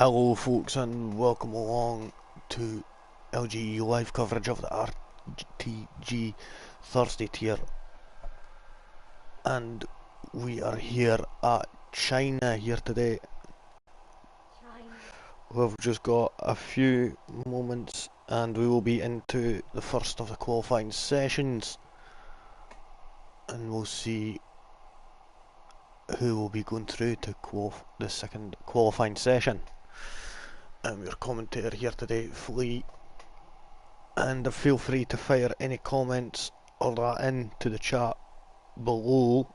Hello folks and welcome along to LGE live coverage of the RTG Thursday tier, and we are here at China here today. We've just got a few moments and we will be into the first of the qualifying sessions, and we'll see who will be going through to the second qualifying session. I'm your commentator here today, Flea, and feel free to fire any comments or that into the chat below,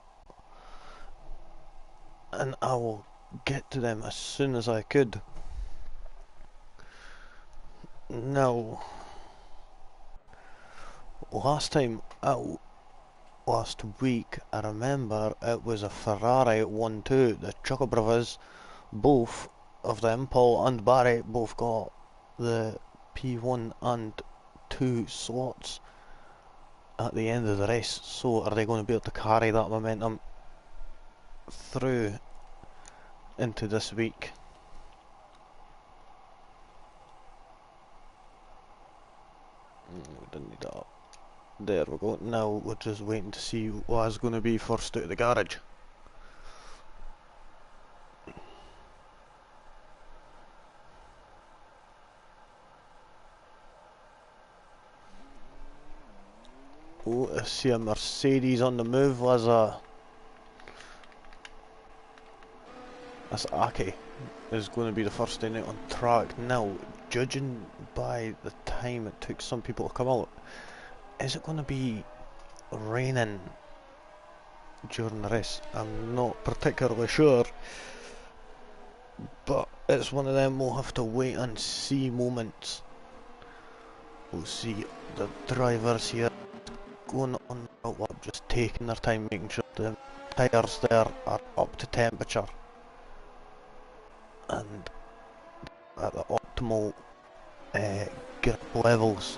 and I will get to them as soon as I could. Now, last time out, last week, I remember it was a Ferrari 1-2, the Chuckle Brothers, both of them, Paul and Barry, both got the P1 and 2 slots at the end of the race. So are they going to be able to carry that momentum through into this week? We didn't need that. There we go. Now we're just waiting to see what's going to be first out of the garage. Oh, I see a Mercedes on the move. That's Aki is going to be the first in out on track. Now, judging by the time it took some people to come out, is it going to be raining during the race? I'm not particularly sure, but it's one of them we'll have to wait and see moments. We'll see the drivers here going on the lap, just taking their time, making sure the tyres there are up to temperature and at the optimal grip levels.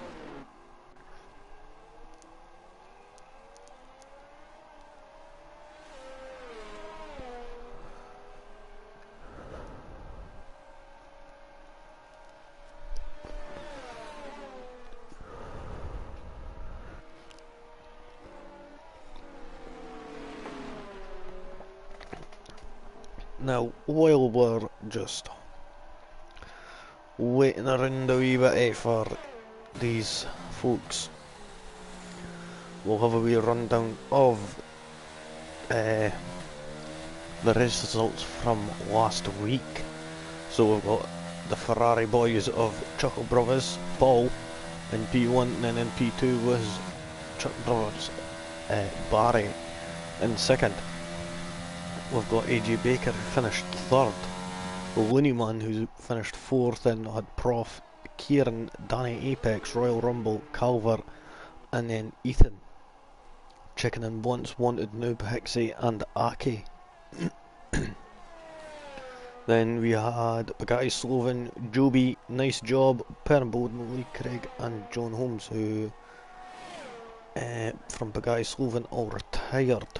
Now, while we're just waiting around a wee bit for these folks, we'll have a wee rundown of the results from last week. So we've got the Ferrari boys of Chuckle Brothers, Paul in P1, and then in P2 was Chuckle Brothers Barry in second. We've got AJ Baker who finished third, Looney Man who finished fourth, and had Prof, Kieran, Danny Apex, Royal Rumble, Calvert, and then Ethan, Chicken and Once Wanted, Noob, Hixie and Aki. Then we had Bugatti Sloven, Joby, Nice Job, Perrin Bowden, Lee Craig and John Holmes, who from Bugatti Sloven all retired.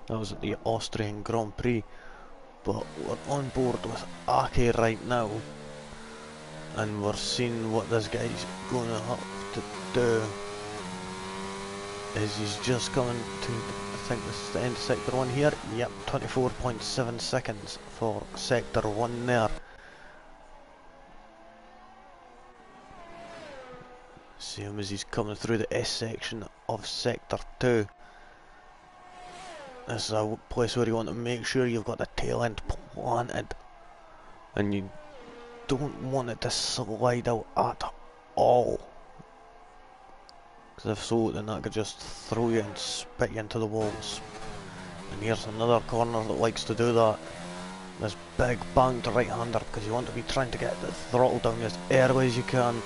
That was at the Austrian Grand Prix, but we're on board with Aki right now, and we're seeing what this guy's going to have to do. Is he's just coming to, I think this is the end of sector 1 here. Yep, 24.7 seconds for sector 1 there. See him as he's coming through the S section of sector 2. This is a place where you want to make sure you've got the tail end planted, and you don't want it to slide out at all, because if so, then that could just throw you and spit you into the walls. And here's another corner that likes to do that. This big banked right-hander, because you want to be trying to get the throttle down as early as you can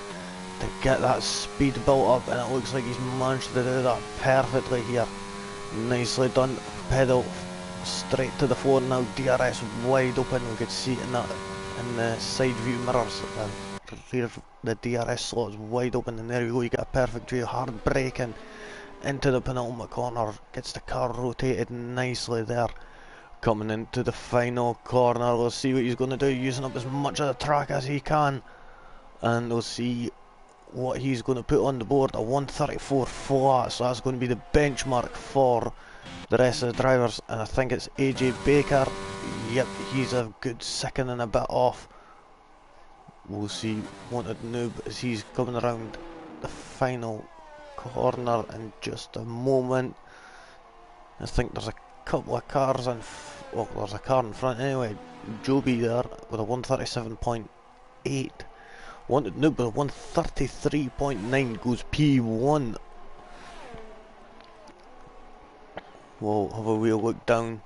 to get that speed built up, and it looks like he's managed to do that perfectly here. Nicely done. Pedal straight to the floor now. DRS wide open. We could see it in the side view mirrors. The rear, the DRS slot is wide open, and there you go. You get a perfect view. Hard braking into the penultimate corner. Gets the car rotated nicely there. coming into the final corner. We'll see what he's going to do, using up as much of the track as he can, and we'll see what he's going to put on the board. A 134 flat, so that's going to be the benchmark for the rest of the drivers, and I think it's AJ Baker. Yep, he's a good second and a bit off. We'll see Wanted Noob as he's coming around the final corner in just a moment. I think there's a couple of cars in, well, there's a car in front anyway. Joby there with a 137.8. Wanted Noob with a 133.9 goes P1. We'll have a wheel look down.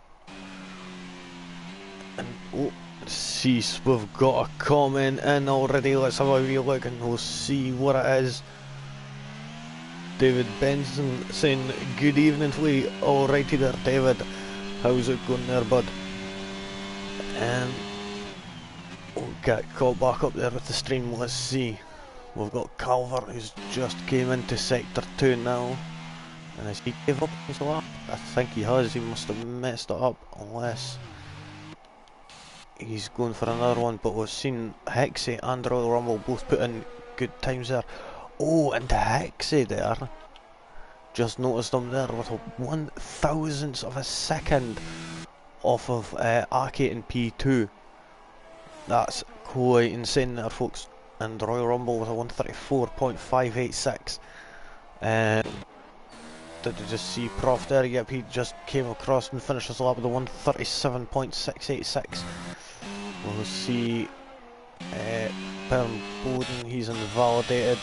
And oh, see, we've got a comment in already. Let's have a wheel look and we'll see what it is. David Benson saying good evening to you. Alrighty there, David. How's it going there, bud? We'll get caught back up there with the stream. Let's see. We've got Calvert who's just came into sector 2 now. And has he gave up his lap? I think he has. He must have messed it up, unless he's going for another one. But we've seen Hexy and Royal Rumble both put in good times there. Oh, and Hexy there, just noticed him there with a 1,000th of a second off of Aki in P2. That's quite insane there, folks. And Royal Rumble with a 134.586. Did you just see Prof there? Yep, he just came across and finished his lap with a 137.686. We'll see Perm Bowden, he's invalidated.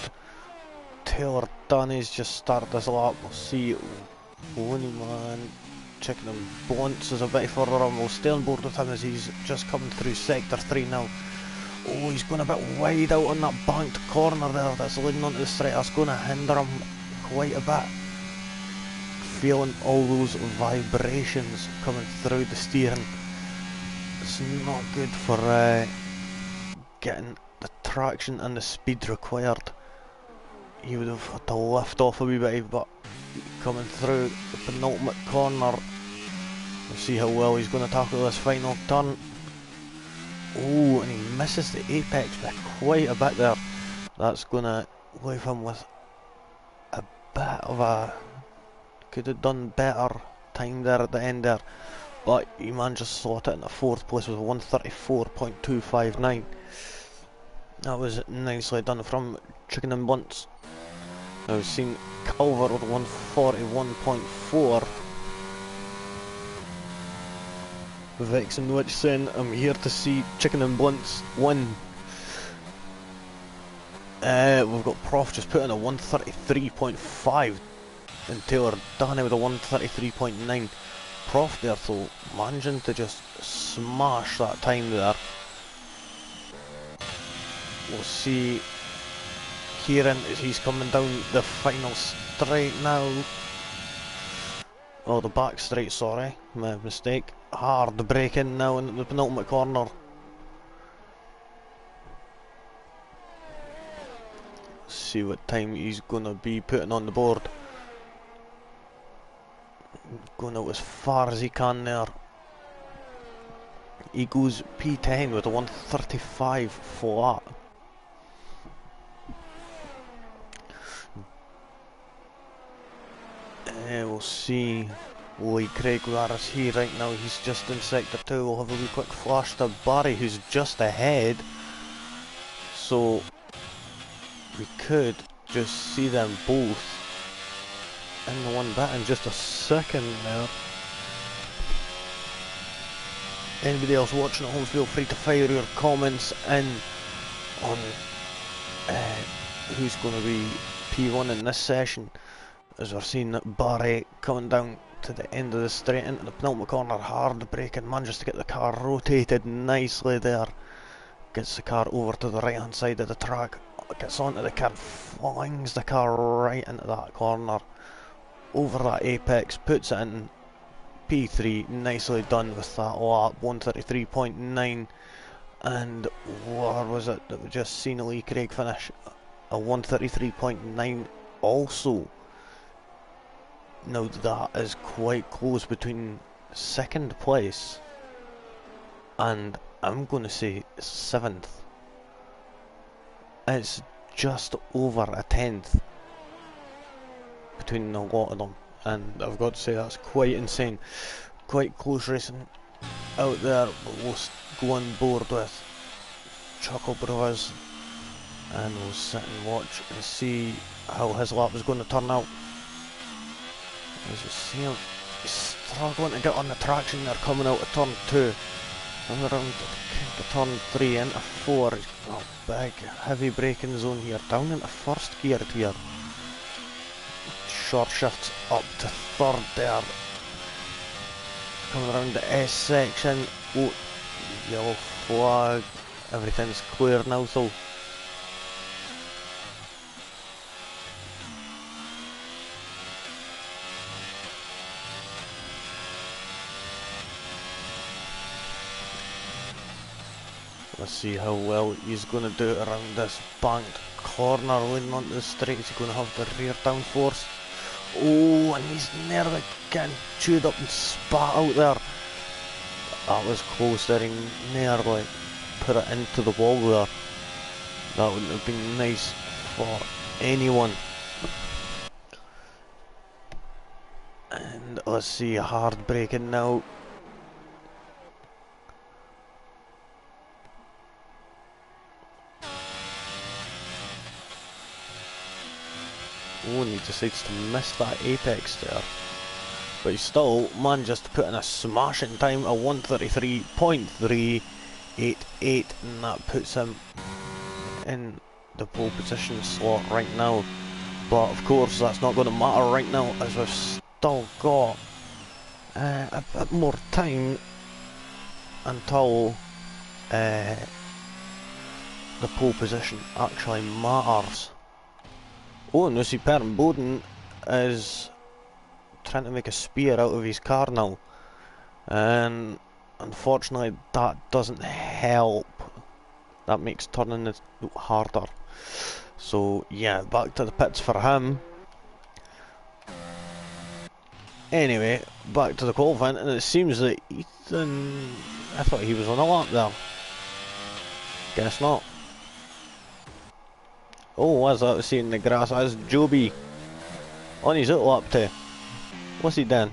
Taylor Dunny's just started his lap. We'll see Loney Man, Chicken and Blunts is a bit further on. We'll stay on board with him as he's just coming through sector 3 now. Oh, he's going a bit wide out on that banked corner there that's leading onto the straight. That's going to hinder him quite a bit. Feeling all those vibrations coming through the steering. It's not good for getting the traction and the speed required. He would have had to lift off a wee bit, but coming through the penultimate corner, we'll see how well he's going to tackle this final turn. Oh, and he misses the apex by quite a bit there. That's going to leave him with a bit of a... could have done better time there at the end there, but he managed to slot it into 4th place with a 134.259. That was nicely done from Chicken and Blunts. Now we've seen Calvert with 141.4. Vex and Witch saying, I'm here to see Chicken and Blunts win. We've got Prof just put in a 133.5 and Taylor Dunny with a 133.9. Prof there though, managing to just smash that time there. We'll see Kieran as he's coming down the final straight now. Oh, the back straight, sorry, my mistake. Hard braking now in the penultimate corner. See what time he's gonna be putting on the board. Going out as far as he can there. He goes P10 with a 135 flat. We'll see Lee Craig, where is he right now? He's just in sector 2. We'll have a wee quick flash to Barry who's just ahead, so we could just see them both in the one bit in just a second now. Anybody else watching at home, feel free to fire your comments in on who's going to be P1 in this session, as we're seeing Barry coming down to the end of the straight into the penultimate corner, hard braking, manages to get the car rotated nicely there, gets the car over to the right hand side of the track, gets onto the curb, flings the car right into that corner, over that apex, puts it in P3, nicely done with that lap, 133.9, and where was it that we just seen Lee Craig finish? A 133.9 also. Now that is quite close between second place, and I'm going to say 7th. It's just over a 10th between a lot of them, and I've got to say that's quite insane. Quite close racing out there, but we'll go on board with Chuckle Brothers and we'll sit and watch and see how his lap is going to turn out. As you see him, he's struggling to get on the traction. They're coming out of turn 2 and around the turn 3 into 4. He's got a big heavy braking zone here, down into first gear here. Short shifts up to third there. Coming around the S section. Oh, yellow flag. Everything's clear now, so let's see how well he's going to do around this banked corner leading onto the straight. Is he going to have the rear downforce? Oh, and he's nearly getting chewed up and spat out there. That was close there, he nearly put it into the wall there. That wouldn't have been nice for anyone. And let's see, hard braking now. Oh, and he decides to miss that apex there. But he still manages to put in a smashing time of 133.388, and that puts him in the pole position slot right now. But of course that's not going to matter right now, as we've still got a bit more time until the pole position actually matters. Oh, and we see Per Bowden is trying to make a spear out of his car now, and unfortunately that doesn't help. That makes turning it harder. So yeah, back to the pits for him. Anyway, back to the qualifying, and it seems that Ethan, I thought he was on a lap there. Guess not. Oh, what's that we see in the grass? That's Joby on his out lap too. What's he done?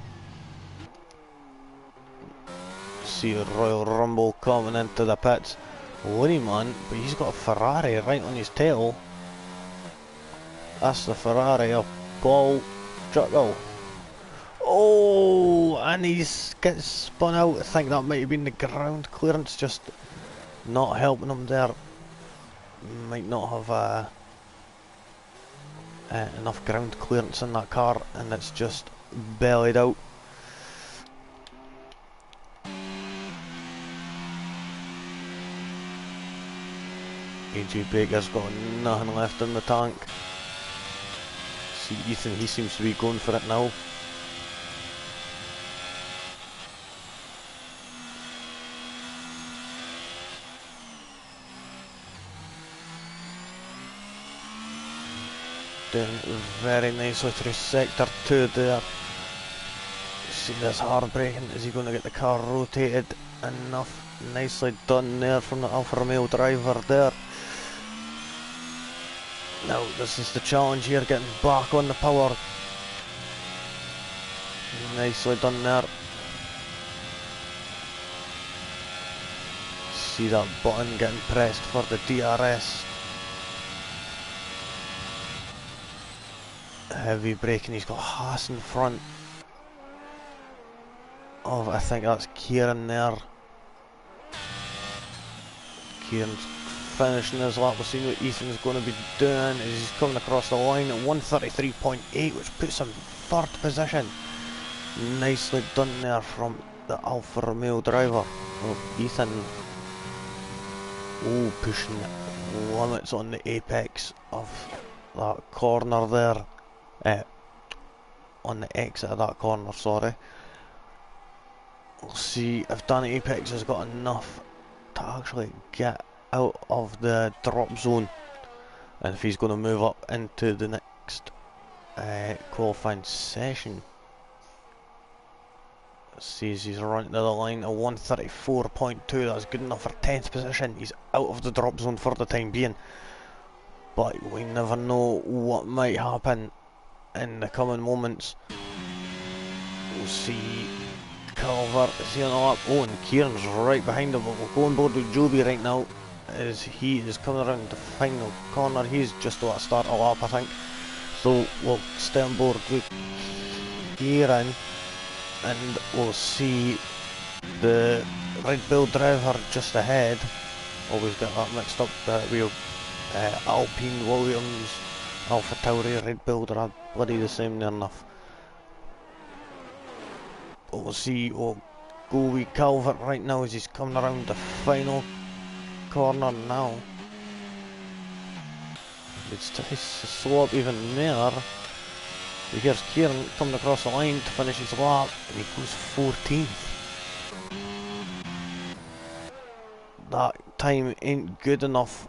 See Royal Rumble coming into the pits. Winnie man, but he's got a Ferrari right on his tail. That's the Ferrari of Paul Chuckle. Oh, and he's gets spun out. I think that might have been the ground clearance just not helping him there. Might not have enough ground clearance in that car, and it's just bellied out. AJ Baker's got nothing left in the tank. See Ethan, he seems to be going for it now. Doing very nicely through sector 2 there. See this hard braking, is he going to get the car rotated enough? Nicely done there from the Alfa Romeo driver there. Now this is the challenge here, getting back on the power. Nicely done there. See that button getting pressed for the DRS. Heavy braking, he's got Haas in front of, I think that's Kieran there. Kieran's finishing his lap. We'll see what Ethan's going to be doing as he's coming across the line at 133.8, which puts him third position. Nicely done there from the Alfa Romeo driver. Oh, Ethan, oh, pushing limits on the apex of that corner there. On the exit of that corner, sorry. We'll see if Danny Apex has got enough to actually get out of the drop zone, and if he's going to move up into the next qualifying session. Sees he's run to the line, a 134.2, that's good enough for 10th position. He's out of the drop zone for the time being, but we never know what might happen in the coming moments. We'll see Calvert is he on the lap. Oh, and Kieran's right behind him, but we'll go on board with Joby right now as he is coming around the final corner. He's just about to start a lap, I think, so we'll stay on board with Kieran. And we'll see the Red Bull driver just ahead. Always get that mixed up. Alpine, Williams, Alpha Tauri, Red Bull, they're all bloody the same near enough. We'll see, we'll go with Calvert right now as he's coming around the final corner now. It's to slow up even more. Here's Kieran coming across the line to finish his lap, and he goes 14th. That time ain't good enough.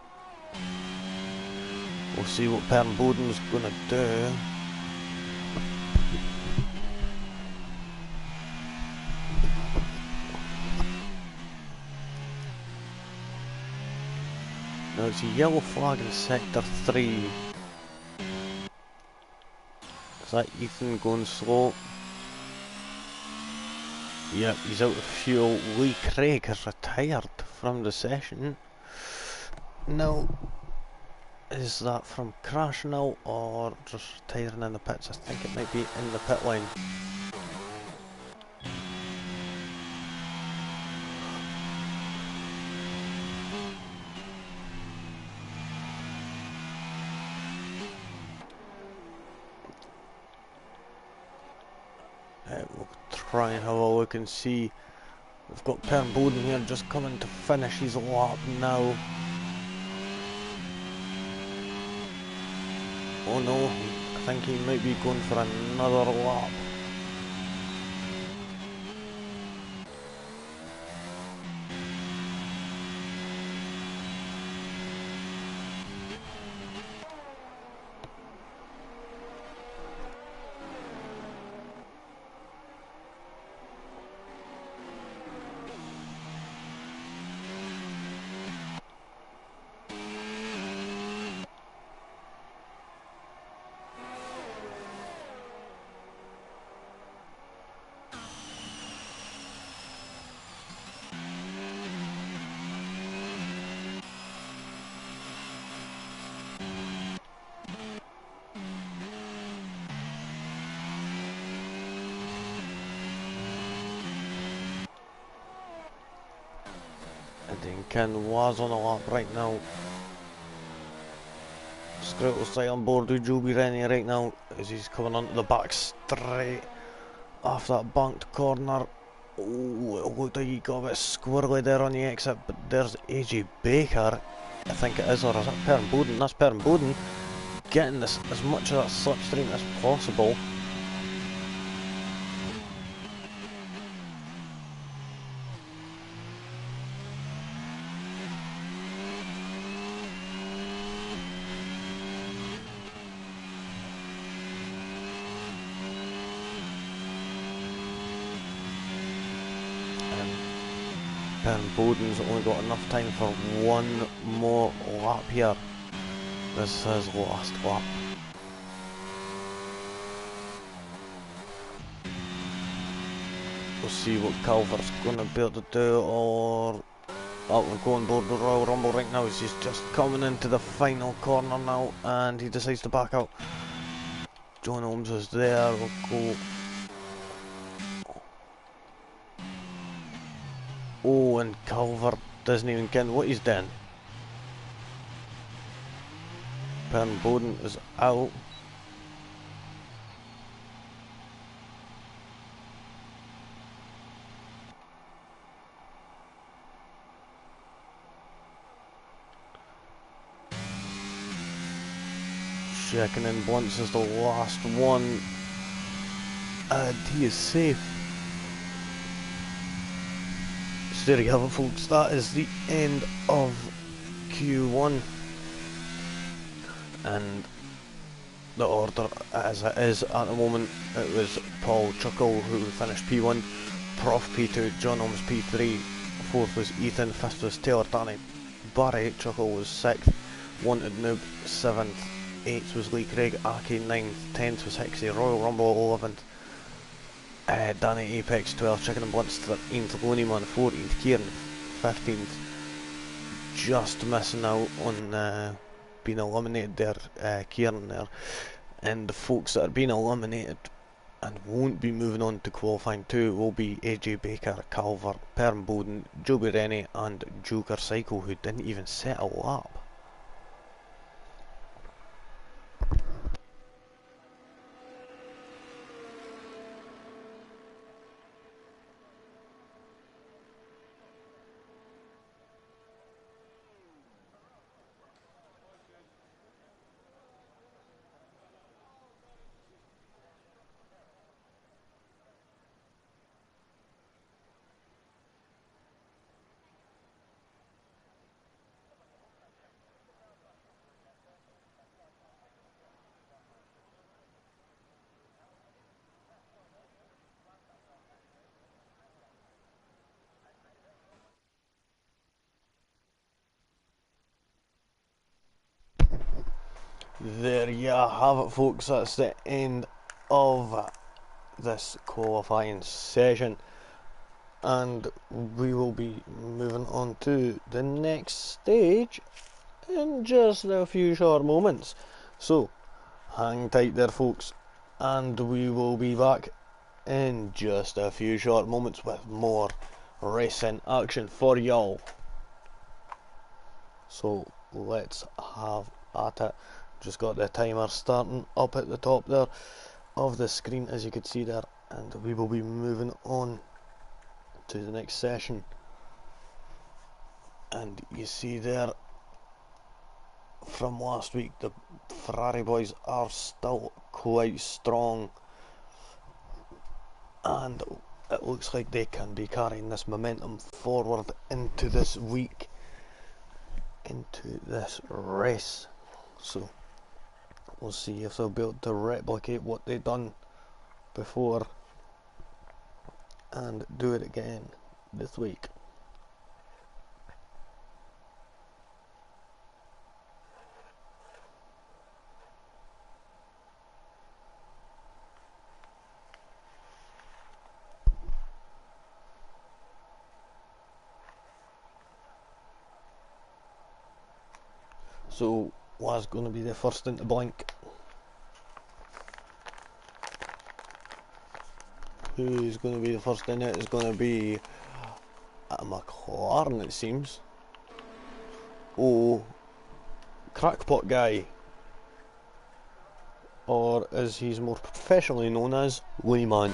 We'll see what Pern Boden's gonna do. Now it's a yellow flag in sector 3. Is that Ethan going slow? Yep, he's out of fuel. Lee Craig has retired from the session. Now, is that from crash now or just retiring in the pits? I think it might be in the pit lane. We'll try and have a look and see. We've got Pern Boden here just coming to finish his lap now. Oh no, I think he might be going for another lap. Ken was on a lap right now. Scrout will stay on board with Joby Rennie right now as he's coming onto the back straight off that banked corner. Oh, it looked like he got a bit squirrely there on the exit, but there's AJ Baker, I think it is, or is that Pern Boden? That's Pern Boden getting this, as much of that slipstream as possible. Pern Boden's only got enough time for one more lap here. This is his last lap. We'll see what Calvert's going to be able to do, or we'll go on board the Royal Rumble right now. He's just coming into the final corner now, and he decides to back out. John Holmes is there. We'll go. Oh, and Calvert doesn't even get what he's done. Pern Boden is out. Checking in once is the last one, and he is safe. So there you have it, folks, that is the end of Q1, and the order as it is at the moment. It was Paul Chuckle who finished P1, Prof P2, John Holmes P3, 4th was Ethan, 5th was Taylor Danny, Barry, Chuckle was 6th, Wanted Noob 7th, 8th was Lee Craig, Aki 9th, 10th was Hixie, Royal Rumble 11th, Danny Apex 12th, Chicken and Blitz 13th, Looneyman 14th, Kieran 15th, just missing out on being eliminated there, Kieran there, and the folks that are being eliminated and won't be moving on to qualifying 2 will be AJ Baker, Calvert, Perm Bowden, Joby Rennie and Joker Psycho, who didn't even set a lap. There you have it, folks, that's the end of this qualifying session, and we will be moving on to the next stage in just a few short moments. So hang tight there, folks, and we will be back in just a few short moments with more racing action for y'all. So let's have at it. Just got the timer starting up at the top there of the screen, as you can see there, and we will be moving on to the next session. And you see there from last week, the Ferrari boys are still quite strong, and it looks like they can be carrying this momentum forward into this week, into this race. So we'll see if they'll be able to replicate what they've done before and do it again this week. So was going to be the first into blink. Who's going to be the first in it? Is going to be a McLaren, it seems. Oh, Crackpot Guy, or as he's more professionally known as, Layman.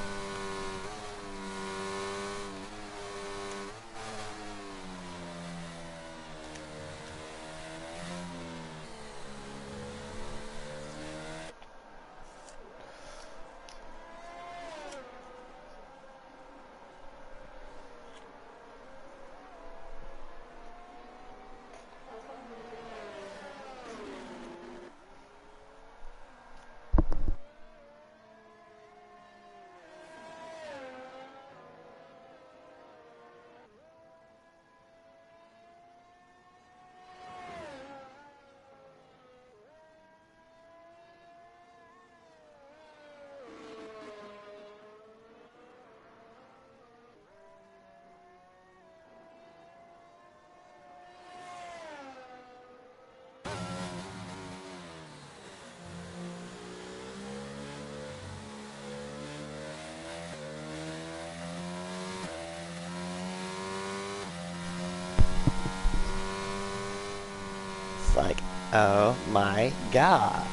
Like, oh my god.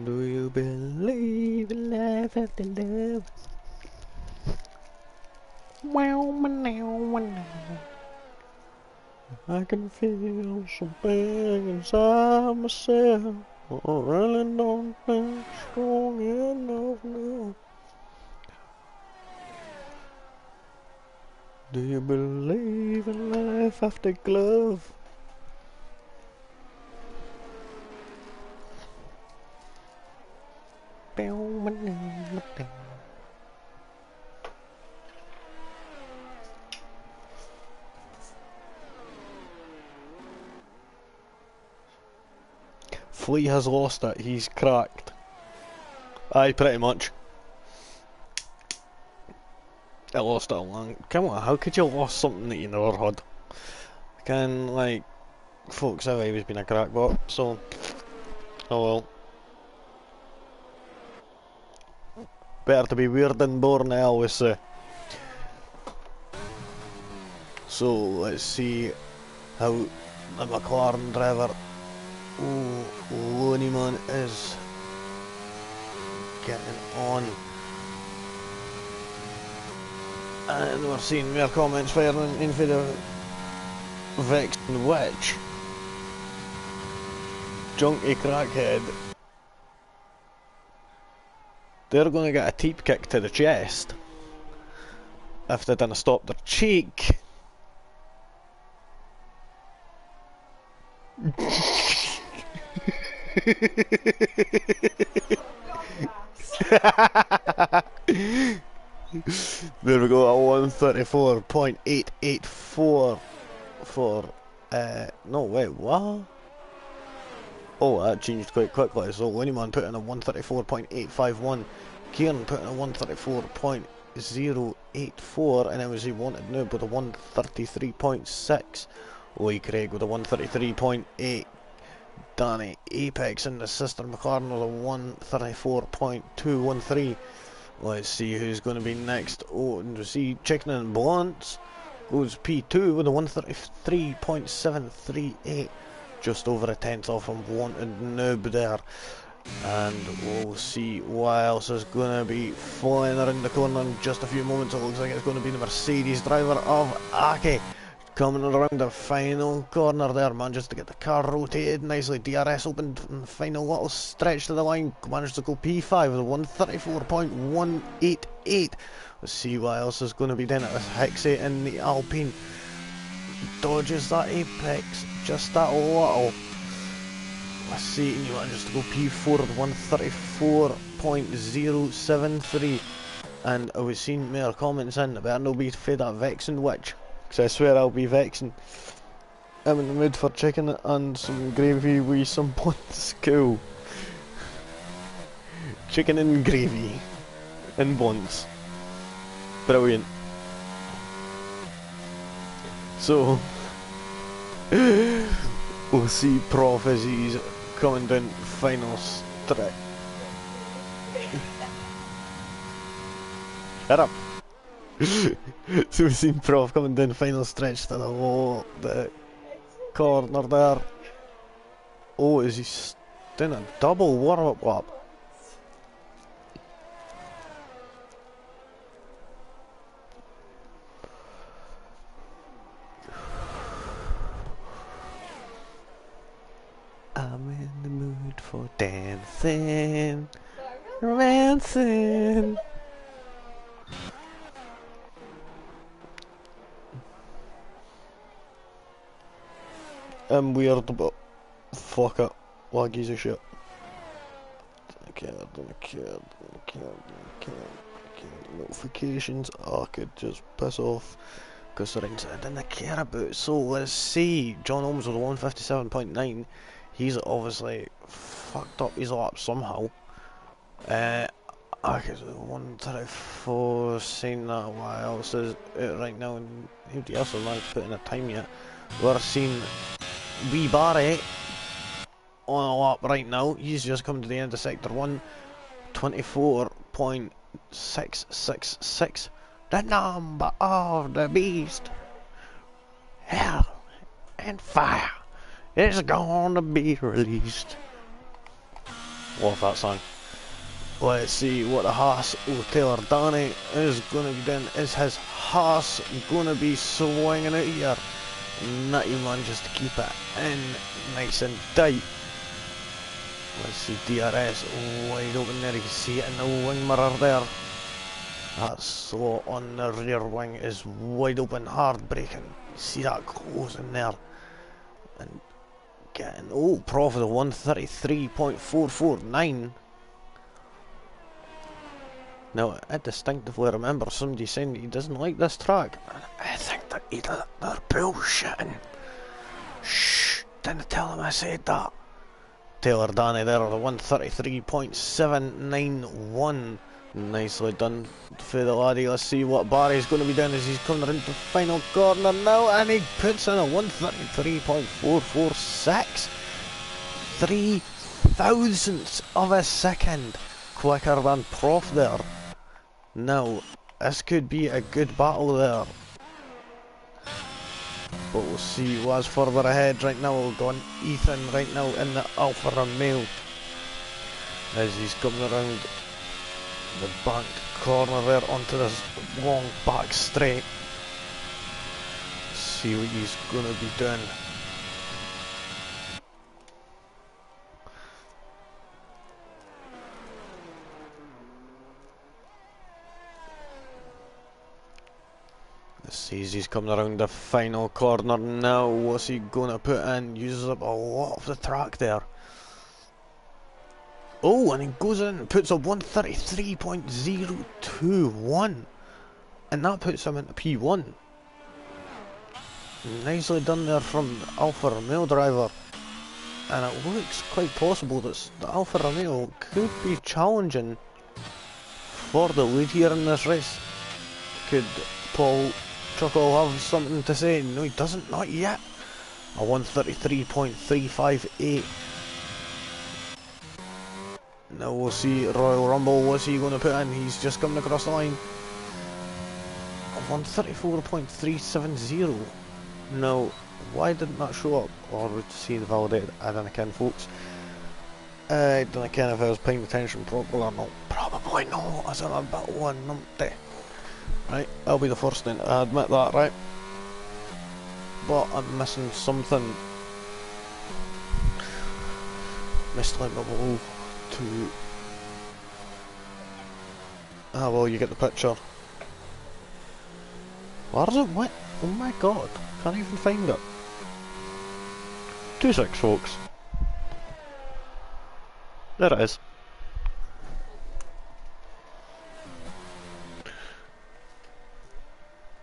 Do you believe in life after love? Wow, wow. I can feel something inside myself. I really don't think strong enough now. Do you believe in life after glove? Flea has lost it, he's cracked. Aye, pretty much. I lost it a long... Come on, how could you lost something that you never had? Can, like... Folks have always been a crackbot, so... Oh well. Better to be weird than born, I always say. So, let's see how the McLaren driver... Oh, Loney Man is... getting on. And we're seeing more comments firing in for the Vexen Witch. Junkie crackhead. They're going to get a teep kick to the chest if they didn't stop their cheek. There we go, at 134.884 for, no wait, what? Oh, that changed quite quickly, so Winnieman put in a 134.851, Kieran put in a 134.084, and then was he wanted now with a 133.6, Lee Craig with a 133.8, Danny Apex and the sister McLaren with a 134.213. Let's see who's going to be next. Oh, and we see Chicken and Blunts goes P2 with a 133.738, just over a tenth off from Wanted Noob there. And we'll see what else is going to be flying around the corner in just a few moments. It looks like it's going to be the Mercedes driver of Aki coming around the final corner there, managed to get the car rotated nicely. DRS opened in the final little stretch to the line, managed to go P5 with a 134.188. Let's see what else is going to be done at this Hexie in the Alpine. Dodges that Apex just that little. Let's see, he manages to go P4 with 134.073. And I was seeing more comments in about no be for that Vexen Witch. Because I swear I'll be vexing. I'm in the mood for chicken and some gravy with some buns. Cool. Chicken and gravy. And buns. Brilliant. So, we'll see Prof as he's coming down final stretch. Shut up. So we've seen Prof coming down final stretch to the corner there. Oh, is he doing a double warm-up lap? I'm in the mood for dancing, romancing. I'm weird, but fuck it. Laggies of shit. I can't. Notifications, I could just piss off because they're things I didn't care about. So let's see. John Holmes with a 157.9. He's obviously fucked up his lap somehow. Okay, so 134, saying that what else is it right now, and nobody else has managed to put in a time yet. We're seeing Wee Barry on a lap right now. He's just come to the end of sector 1, 24.666. The number of the beast. Hell and fire is gonna be released. Love that song. Let's see what the Haas Taylor Danny is gonna be doing. Is his Haas gonna be swinging out here? Nutty man just to keep it in nice and tight. Let's see DRS wide open there, you can see it in the wing mirror there. That slot on the rear wing is wide open, hard braking. See that closing there. And getting, oh, profit of 133.449. Now, I distinctively remember somebody saying that he doesn't like this track. I think that they're bullshitting. Shh, didn't tell him I said that. Taylor Danny there, the 133.791. Nicely done for the laddie. Let's see what Barry's going to be doing as he's coming around the final corner now, and he puts in a 133.446. 3 thousandths of a second quicker than Prof there. Now, this could be a good battle there. But we'll see what's further ahead right now. We'll go on Ethan right now in the Alfa Romeo as he's coming around the back corner there onto this long back straight. See what he's going to be doing. Let's see as he's coming around the final corner now. What's he going to put in? Uses up a lot of the track there. Oh, and he goes in and puts a 133.021, and that puts him into P1. Nicely done there from the Alfa Romeo driver, and it looks quite possible that the Alfa Romeo could be challenging for the lead here in this race. Could Paul Chuckle have something to say? No, he doesn't, not yet. A 133.358. Now we'll see Royal Rumble. What's he going to put in? He's just coming across the line. 134.370. Now, why didn't that show up? Or was it invalidated? I don't know, folks. I don't know if I was paying attention properly or not. Probably not, as I'm a bit one numpty. Right, I'll be the first then to admit that, right? But I'm missing something. Missed like my ball. Ah, well, you get the picture. Where's it? What? Oh my god, can't even find it. 2 6, folks. There it is.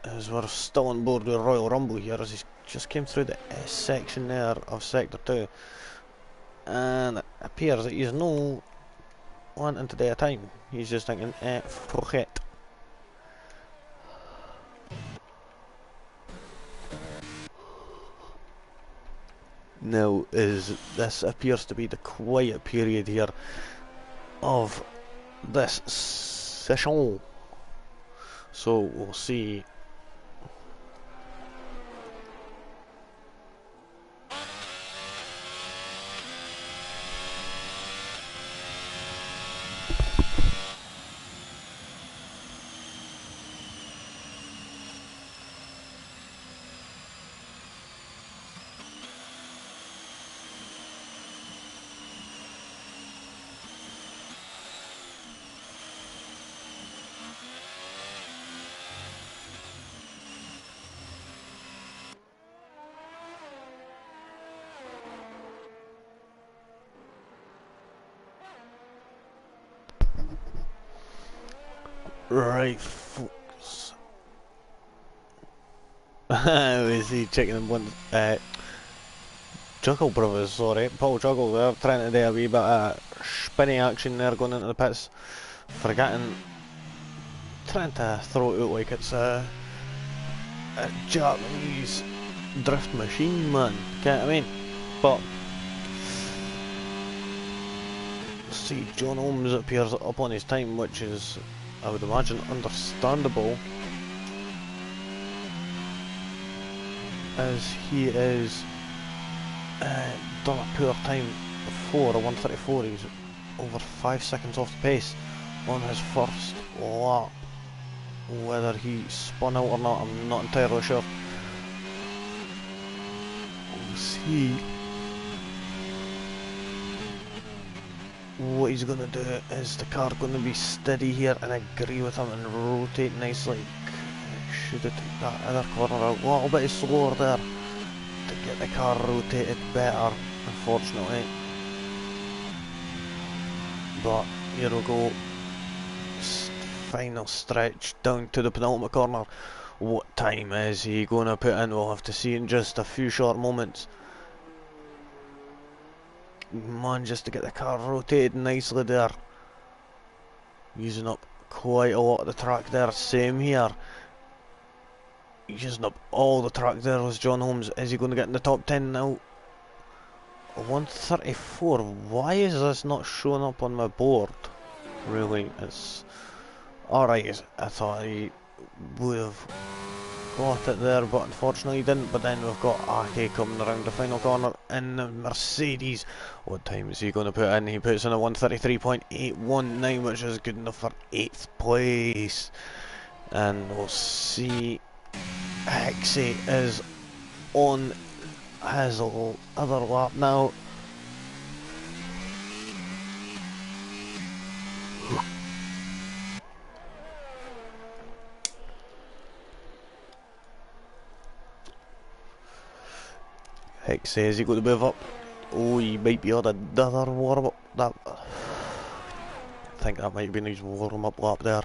As we're still on board with Royal Rumble here, as he just came through the S section there of Sector 2. And it appears that he's no wanting to do a time. He's just thinking, fuck it. Now, this appears to be the quiet period here of this session. So we'll see. Right, folks. Is he checking them one? Juggle Brothers, sorry. Paul Juggle there, trying to do a wee bit of spinny action there going into the pits. Forgetting. Trying to throw it out like it's a Japanese drift machine, man. Get what I mean? But. See, John Holmes appears up on his time, which is, I would imagine, understandable, as he is done a poor time before, a 134. He's over 5 seconds off the pace on his first lap. Whether he spun out or not, I'm not entirely sure. We'll see. what he's going to do is the car going to be steady here and agree with him and rotate nicely. Should have taken that other corner a little bit slower there to get the car rotated better, unfortunately. But here we go, final stretch down to the penultimate corner. What time is he going to put in? We'll have to see in just a few short moments. Manages to get the car rotated nicely there, using up quite a lot of the track there. Same here, using up all the track there was John Holmes. Is he going to get in the top 10 now? 134. Why is this not showing up on my board? Really, it's alright. I thought he would have got it there, but unfortunately he didn't. But then we've got Ake coming around the final corner in the Mercedes. What time is he going to put in? He puts in a 133.819, which is good enough for 8th place. And we'll see Hexie is on his other lap now. Heck says he got to move up. Oh, he might be on another warm up. I think that might have been his warm up lap there.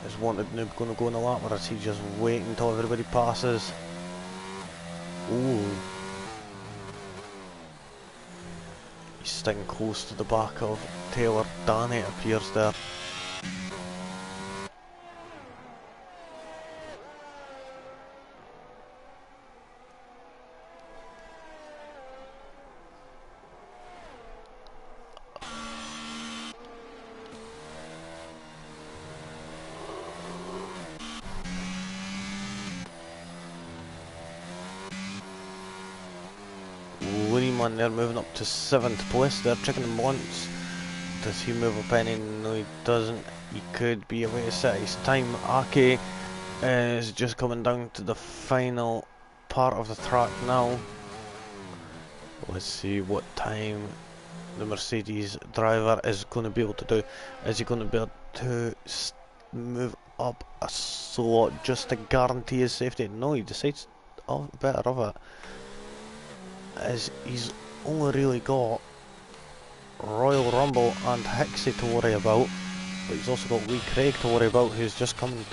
Is Wanted Noob going to go on the lap, or is he just waiting until everybody passes? Ooh. He's sticking close to the back of Taylor Danny, it appears there. Man, they're moving up to 7th place. They're checking him once. Does he move up any? No, he doesn't. He could be away to set his time. Ake is just coming down to the final part of the track now. Let's see what time the Mercedes driver is going to be able to do. Is he going to be able to move up a slot just to guarantee his safety? No, he decides better of it. As he's only really got Royal Rumble and Hexie to worry about, but he's also got Lee Craig to worry about, who's just coming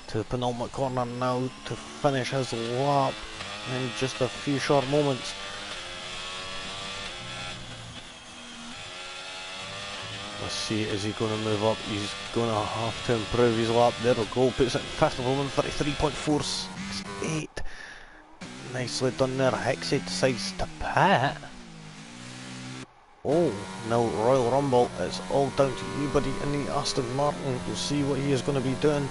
to the penultimate corner now to finish his lap in just a few short moments. Let's see, is he going to move up? He's going to have to improve his lap. There we go, puts it in 5th of 133.468. Nicely done there. Hexie decides to pit. Oh, now Royal Rumble, it's all down to you, buddy, in the Aston Martin. We'll see what he is going to be doing.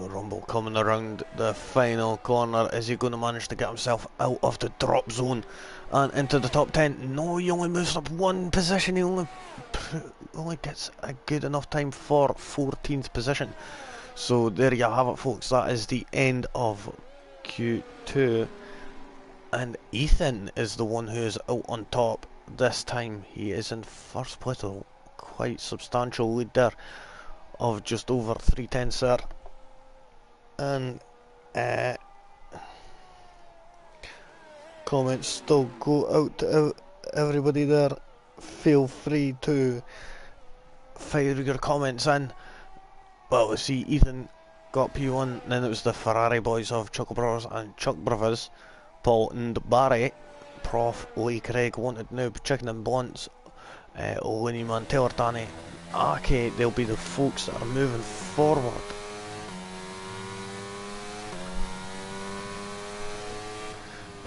Rumble coming around the final corner. Is he going to manage to get himself out of the drop zone and into the top 10? No, he only moves up one position. He only gets a good enough time for 14th position. So there you have it, folks. That is the end of Q2. And Ethan is the one who is out on top this time. He is in first place, a quite substantial lead there of just over 3/10 there. And comments still go out to everybody there. Feel free to fire your comments in. Well, we see Ethan got P1, then it was the Ferrari boys of Chuckle Brothers and Chuck Brothers, Paul and Barry, Prof, Lee Craig, Wanted Noob, Chicken and Blunts, Winnie Man, Taylor Danny, Ake. They'll be the folks that are moving forward.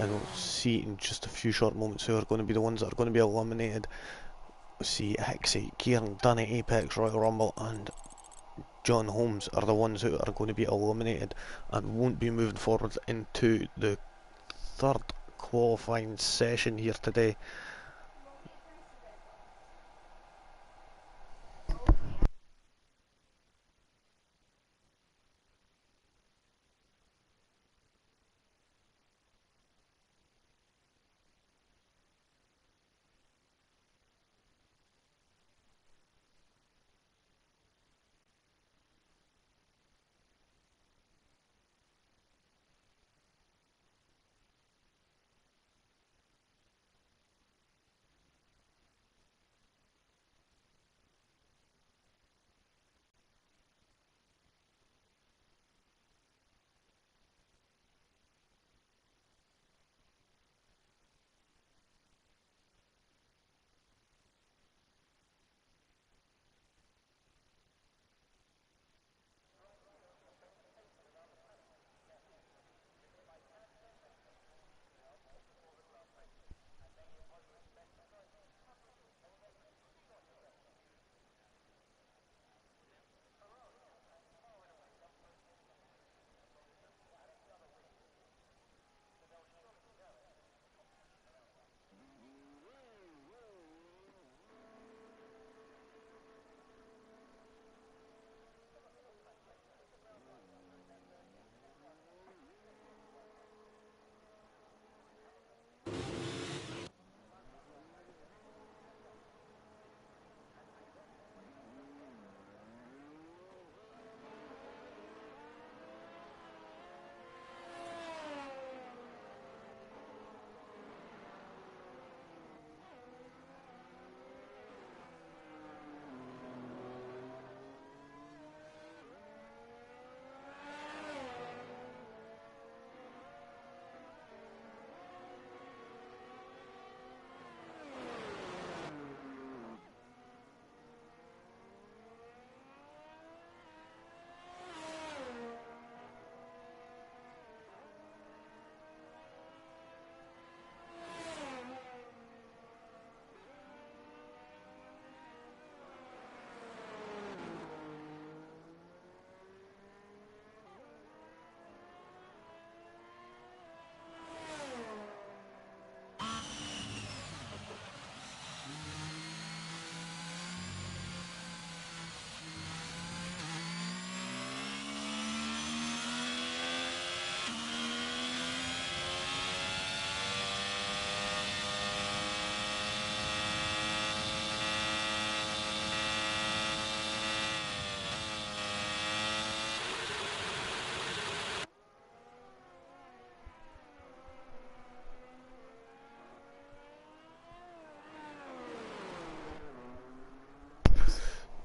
And we'll see in just a few short moments who are going to be the ones that are going to be eliminated. We'll see Hexie, Kieran, Danny, Apex, Royal Rumble and John Holmes are the ones who are going to be eliminated and won't be moving forward into the third qualifying session here today.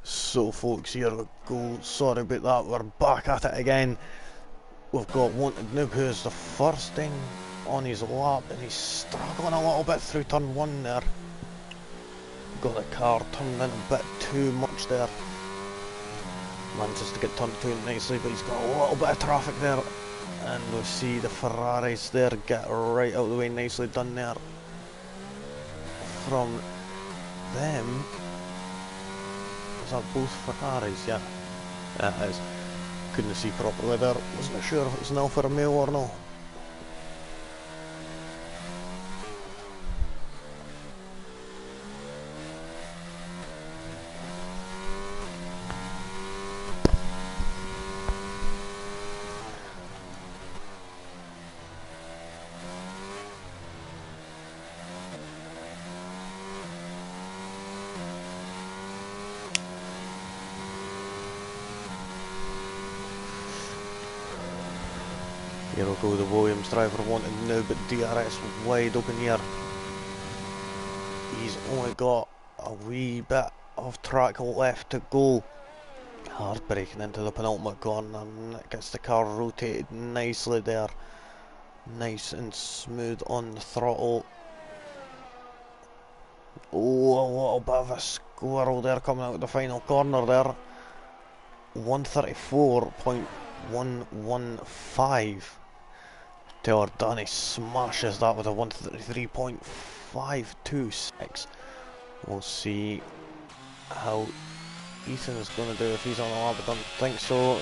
So folks, here we go, sorry about that, we're back at it again. We've got Wanted Noob, who's the first thing on his lap, and he's struggling a little bit through turn 1 there. Got the car turned in a bit too much there. Manages to get turned 2 nicely, but he's got a little bit of traffic there. And we'll see the Ferraris there get right out of the way, nicely done there from them. Is that both Ferraris? Yeah, it is. Couldn't see properly there, wasn't sure if it was an Alfa Romeo or no. Here we go, the Williams driver wanted now, but DRS wide open here. He's only got a wee bit of track left to go. Hard braking into the penultimate corner, and it gets the car rotated nicely there. Nice and smooth on the throttle. Oh, a little bit of a squirrel there coming out of the final corner there. 134.115. Taylor Dunny smashes that with a 133.526. We'll see how Ethan is going to do if he's on the lap. I don't think so.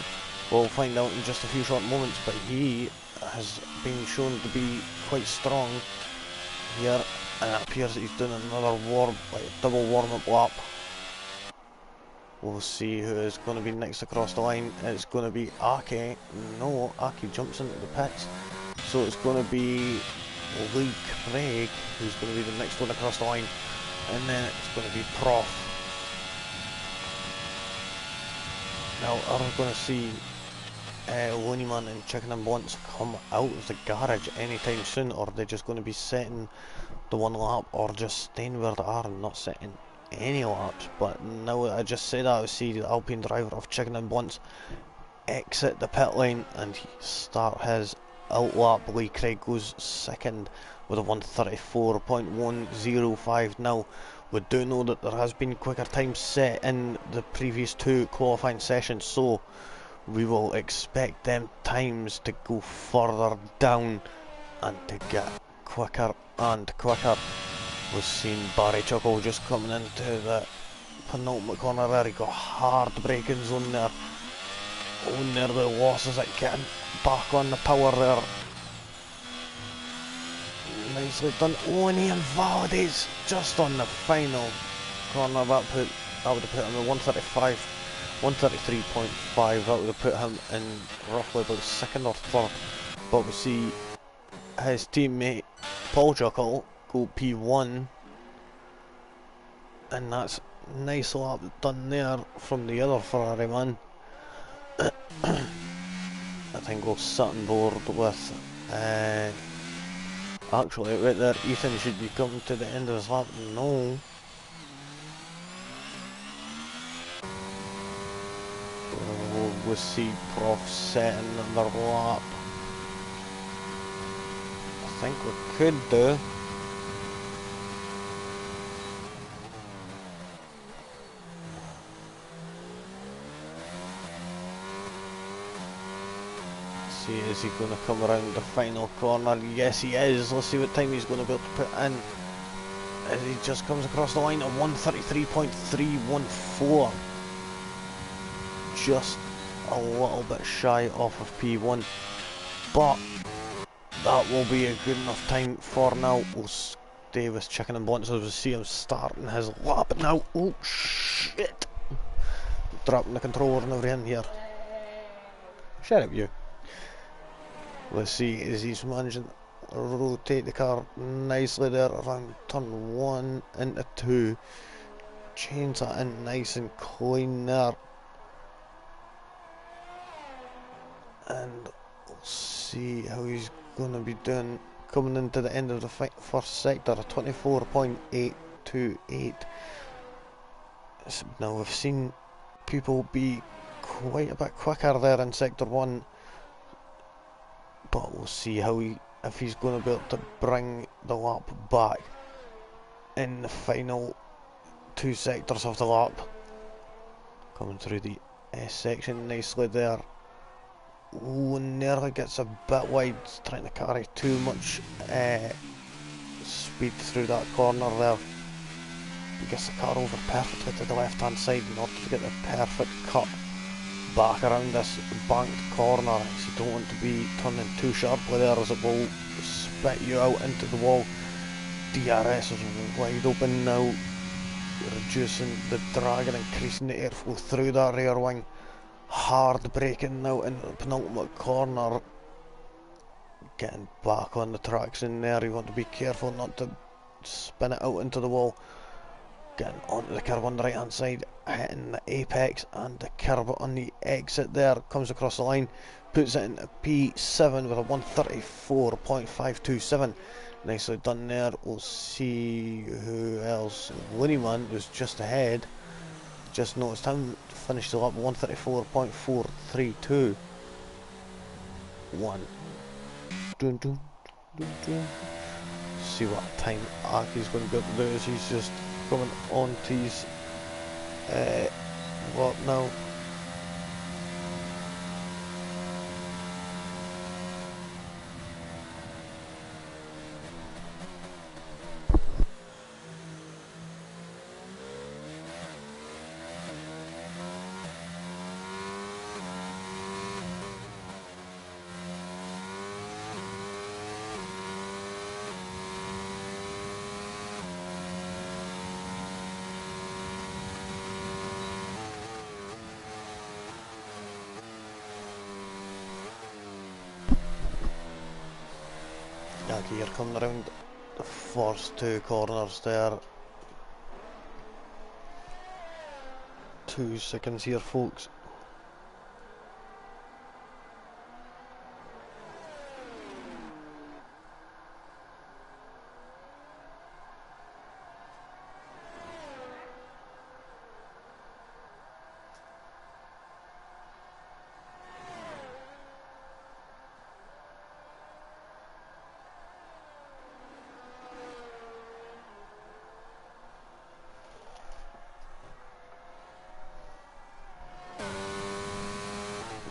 We'll find out in just a few short moments, but he has been shown to be quite strong here, and it appears that he's doing another double warm-up lap. We'll see who is going to be next across the line. It's going to be Aki. No, Aki jumps into the pits. So it's going to be Lee Craig who's going to be the next one across the line. And then it's going to be Prof. Now, are we going to see Looneyman and Chicken and Blunts come out of the garage anytime soon? Or are they just going to be setting the one lap, or just staying where they are and not setting any laps? But now I just say that, I see the Alpine driver of Chicken and Blunts exit the pit lane and start his out lap. Lee Craig goes second with a 1:34.105. Now, we do know that there has been quicker times set in the previous two qualifying sessions, so we will expect them times to go further down and to get quicker and quicker. We've seen Barry Chuckle just coming into the penultimate corner there. He got hard braking zone there. Oh, nearly losses it, getting back on the power there. Nicely done. Oh, and he invalidates just on the final corner. That would have put him in 133.5. That would have put him in roughly about second or third. But we see his teammate Paul Chuckle go P1, and that's nice lap done there from the other Ferrari man. I think we'll sit on board with actually right there, Ethan should be coming to the end of his lap. No, we'll see Prof setting another lap. I think we could do. See, is he going to come around the final corner? Yes, he is. Let's see what time he's going to be able to put in. As he just comes across the line at 1:33.314. Just a little bit shy off of P1. But that will be a good enough time for now. We'll stay with Chicken and Blunts as we see him starting his lap now. Oh, shit. Dropping the controller and everything here. Shut up, you. Let's see, as he's managing to rotate the car nicely there around turn 1 into 2. Change that in nice and clean there. And we'll see how he's going to be doing coming into the end of the first sector, a 24.828. Now we've seen people be quite a bit quicker there in sector 1. But we'll see how if he's going to be able to bring the lap back in the final two sectors of the lap. Coming through the S section nicely there. Oh, nearly gets a bit wide, trying to carry too much speed through that corner there. He gets the car over perfectly to the left hand side in order to get the perfect cut back around this banked corner. So you don't want to be turning too sharply there, as it will spit you out into the wall. DRS is wide open now, reducing the drag and increasing the airflow through that rear wing. Hard braking now into the penultimate corner. Getting back on the tracks in there, you want to be careful not to spin it out into the wall. Getting onto the curb on the right hand side, hitting the apex and the curb on the exit there, comes across the line, puts it into P7 with a 1:34.527. Nicely done there. We'll see who else. Looneyman was just ahead, just noticed him finish the lap 1:34.432. Dun, dun, dun, dun. See what time Aki's going to be able to do, as he's just coming on to his lap now. back here, coming around the first two corners there. 2 seconds here, folks.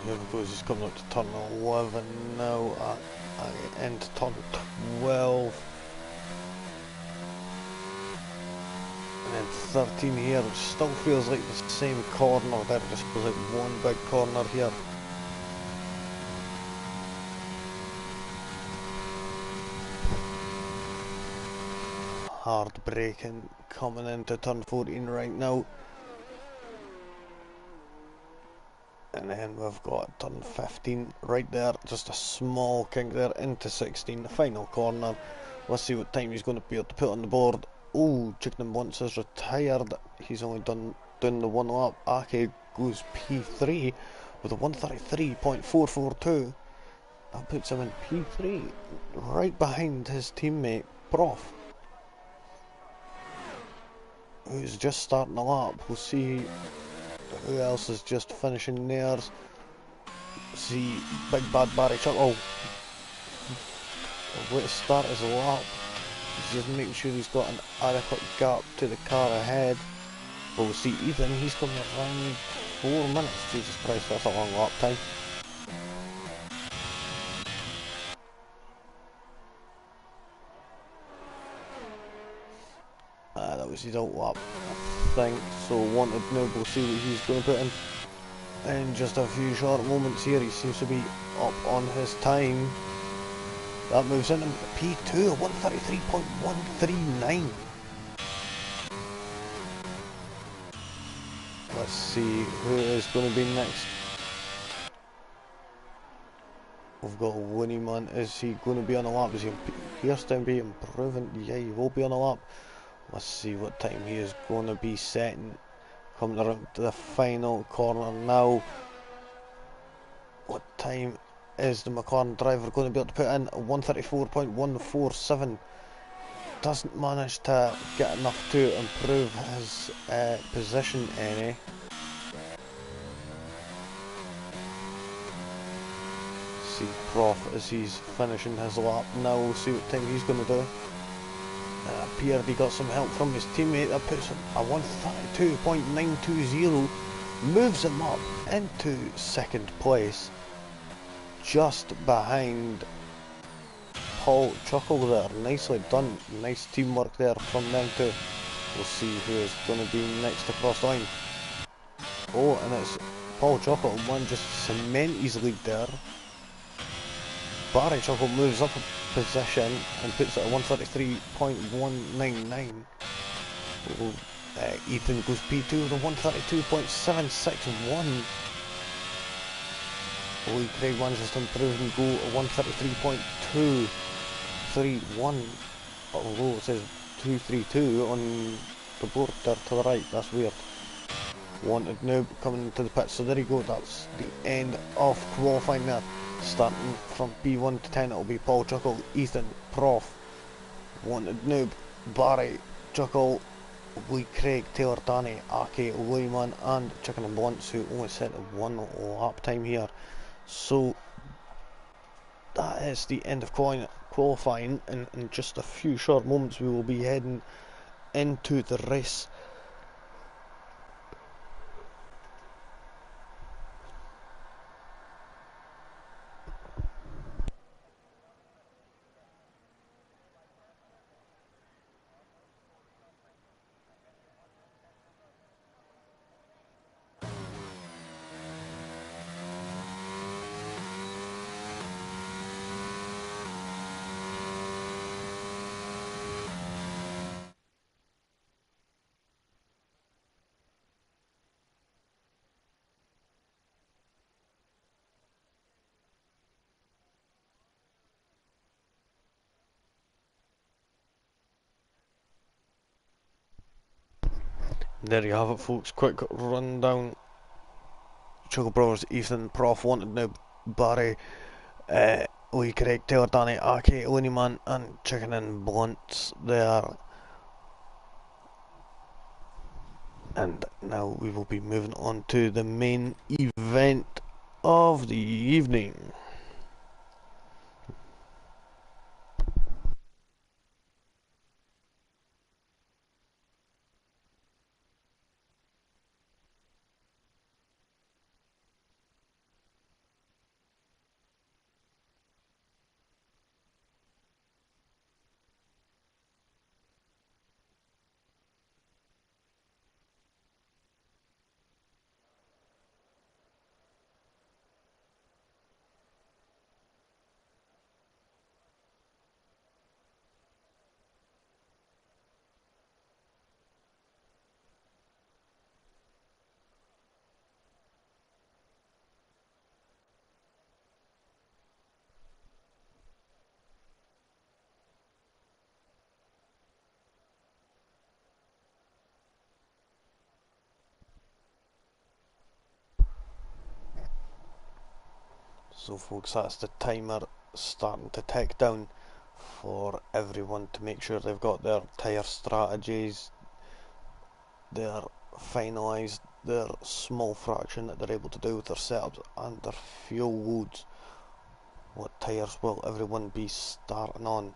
Here we go, he's coming up to turn 11 now, into turn 12. And then 13 here, it still feels like the same corner there, just feels like one big corner here. Hard braking coming into turn 14 right now. And then we've got turn 15 right there, just a small kink there into 16, the final corner. Let's see what time he's going to be able to put on the board. Oh, Chicken Once is retired. He's only doing the one lap. Ake goes P3 with a 133.442. That puts him in P3, right behind his teammate Prof, who's just starting the lap. We'll see who else is just finishing theirs. See Big Bad Barry Chuck. Oh, way to start his lap. He's just making sure he's got an adequate gap to the car ahead. But we'll see Ethan, he's coming around 4 minutes. Jesus Christ, that's a long lap time. That was his out lap, I think. So Wanted now, we'll see what he's going to put in just a few short moments here. He seems to be up on his time. That moves into P2, 133.139. Let's see who is going to be next. We've got Winnie Man. Is he going to be on a lap? Is he Pierce to be improving? Yeah, he will be on a lap. Let's see what time he is going to be setting. Coming around to the final corner now. What time is the McLaren driver going to be able to put in? 134.147. Doesn't manage to get enough to improve his position any. See Prof as he's finishing his lap now. We'll see what time he's going to do. Appeared he got some help from his teammate. That puts him a 132.920, moves him up into second place, just behind Paul Chuckle there. Nicely done, nice teamwork there from them two. We'll see who is going to be next across the line. Oh, and it's Paul Chuckle, one just cement his lead there. Barry Chuckle moves up a position and puts it at 133.199. Ethan goes P2 with a 132.761. Lee Craig manages to improve and go at 133.231. Although it says 232 on the board there to the right, that's weird. Wanted now coming into the pit, so there you go, that's the end of qualifying there. Starting from P1 to 10, it'll be Paul Chuckle, Ethan, Prof, Wanted Noob, Barry, Chuckle, Lee Craig, Taylor Danny, Ake, Lehman and Chicken and Blunts, who only set one lap time here. So that is the end of qualifying, and in just a few short moments we will be heading into the race. There you have it, folks. Quick rundown. Chuckle Brothers, Ethan, Prof, Wanted Noob, Barry, Lee Craig, Taylor, Danny, Aki, Looneyman, and Chicken and Blunts there. And now we will be moving on to the main event of the evening. So folks, that's the timer starting to tick down for everyone to make sure they've got their tyre strategies, they're finalised, their small fraction that they're able to do with their setups and their fuel loads. What tyres will everyone be starting on?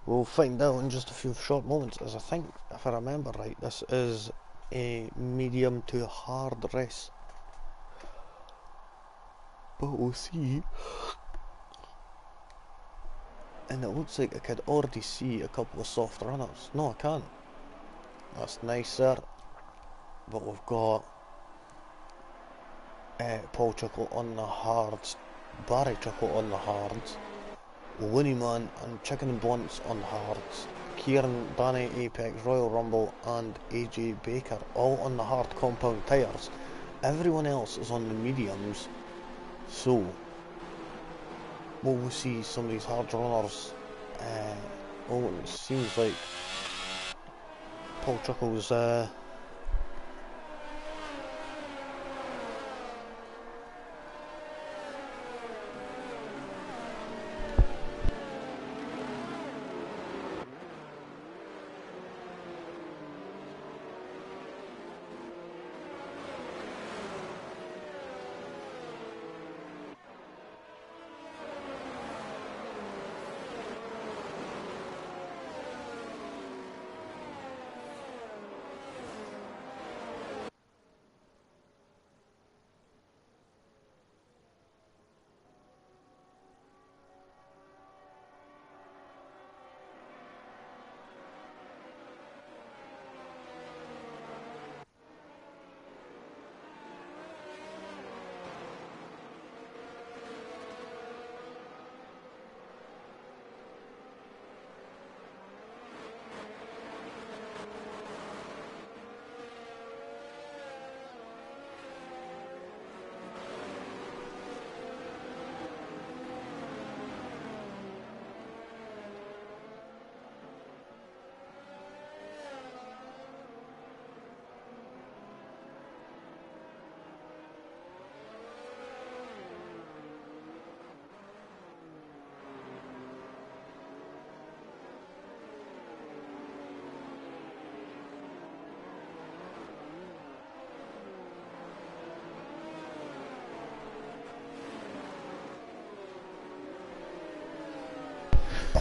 We'll find out in just a few short moments, as I think, if I remember right, this is a medium to hard race. But we'll see. And it looks like I could already see a couple of soft runners. No, I can't. That's nice there. But we've got Paul Chuckle on the hards, Barry Chuckle on the hards, Looneyman and Chicken and Blunts on hards, Kieran, Danny, Apex, Royal Rumble and AJ Baker all on the hard compound tyres. Everyone else is on the mediums. So we'll see some of these hard runners. It seems like Paul Chuckle's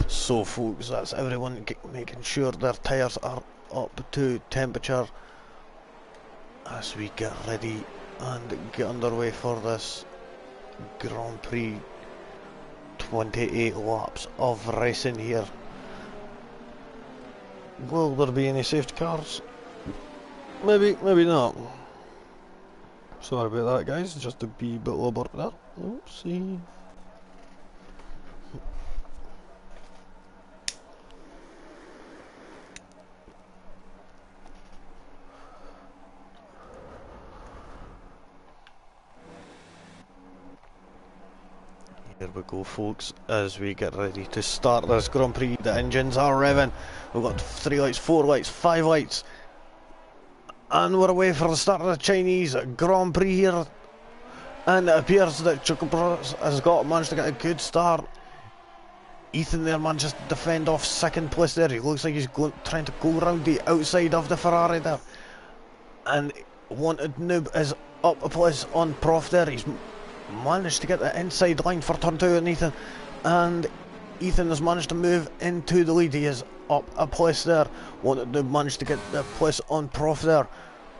so folks, that's everyone making sure their tyres are up to temperature as we get ready and get underway for this Grand Prix. 28 laps of racing here. Will there be any safety cars? Maybe, maybe not. Sorry about that, guys, just to be a bit over there. Oopsie. Here we go, folks, as we get ready to start this Grand Prix. The engines are revving. We've got 3 lights, 4 lights, 5 lights. And we're away for the start of the Chinese Grand Prix here. And it appears that Chocobros has managed to get a good start. Ethan there manages to defend off second place there. He looks like he's trying to go around the outside of the Ferrari there. And Wanted Noob is up a place on Prof there. He's managed to get the inside line for turn 2 and Ethan. And Ethan has managed to move into the lead. He is up a place there. Wanted Noob managed to get the place on Prof there.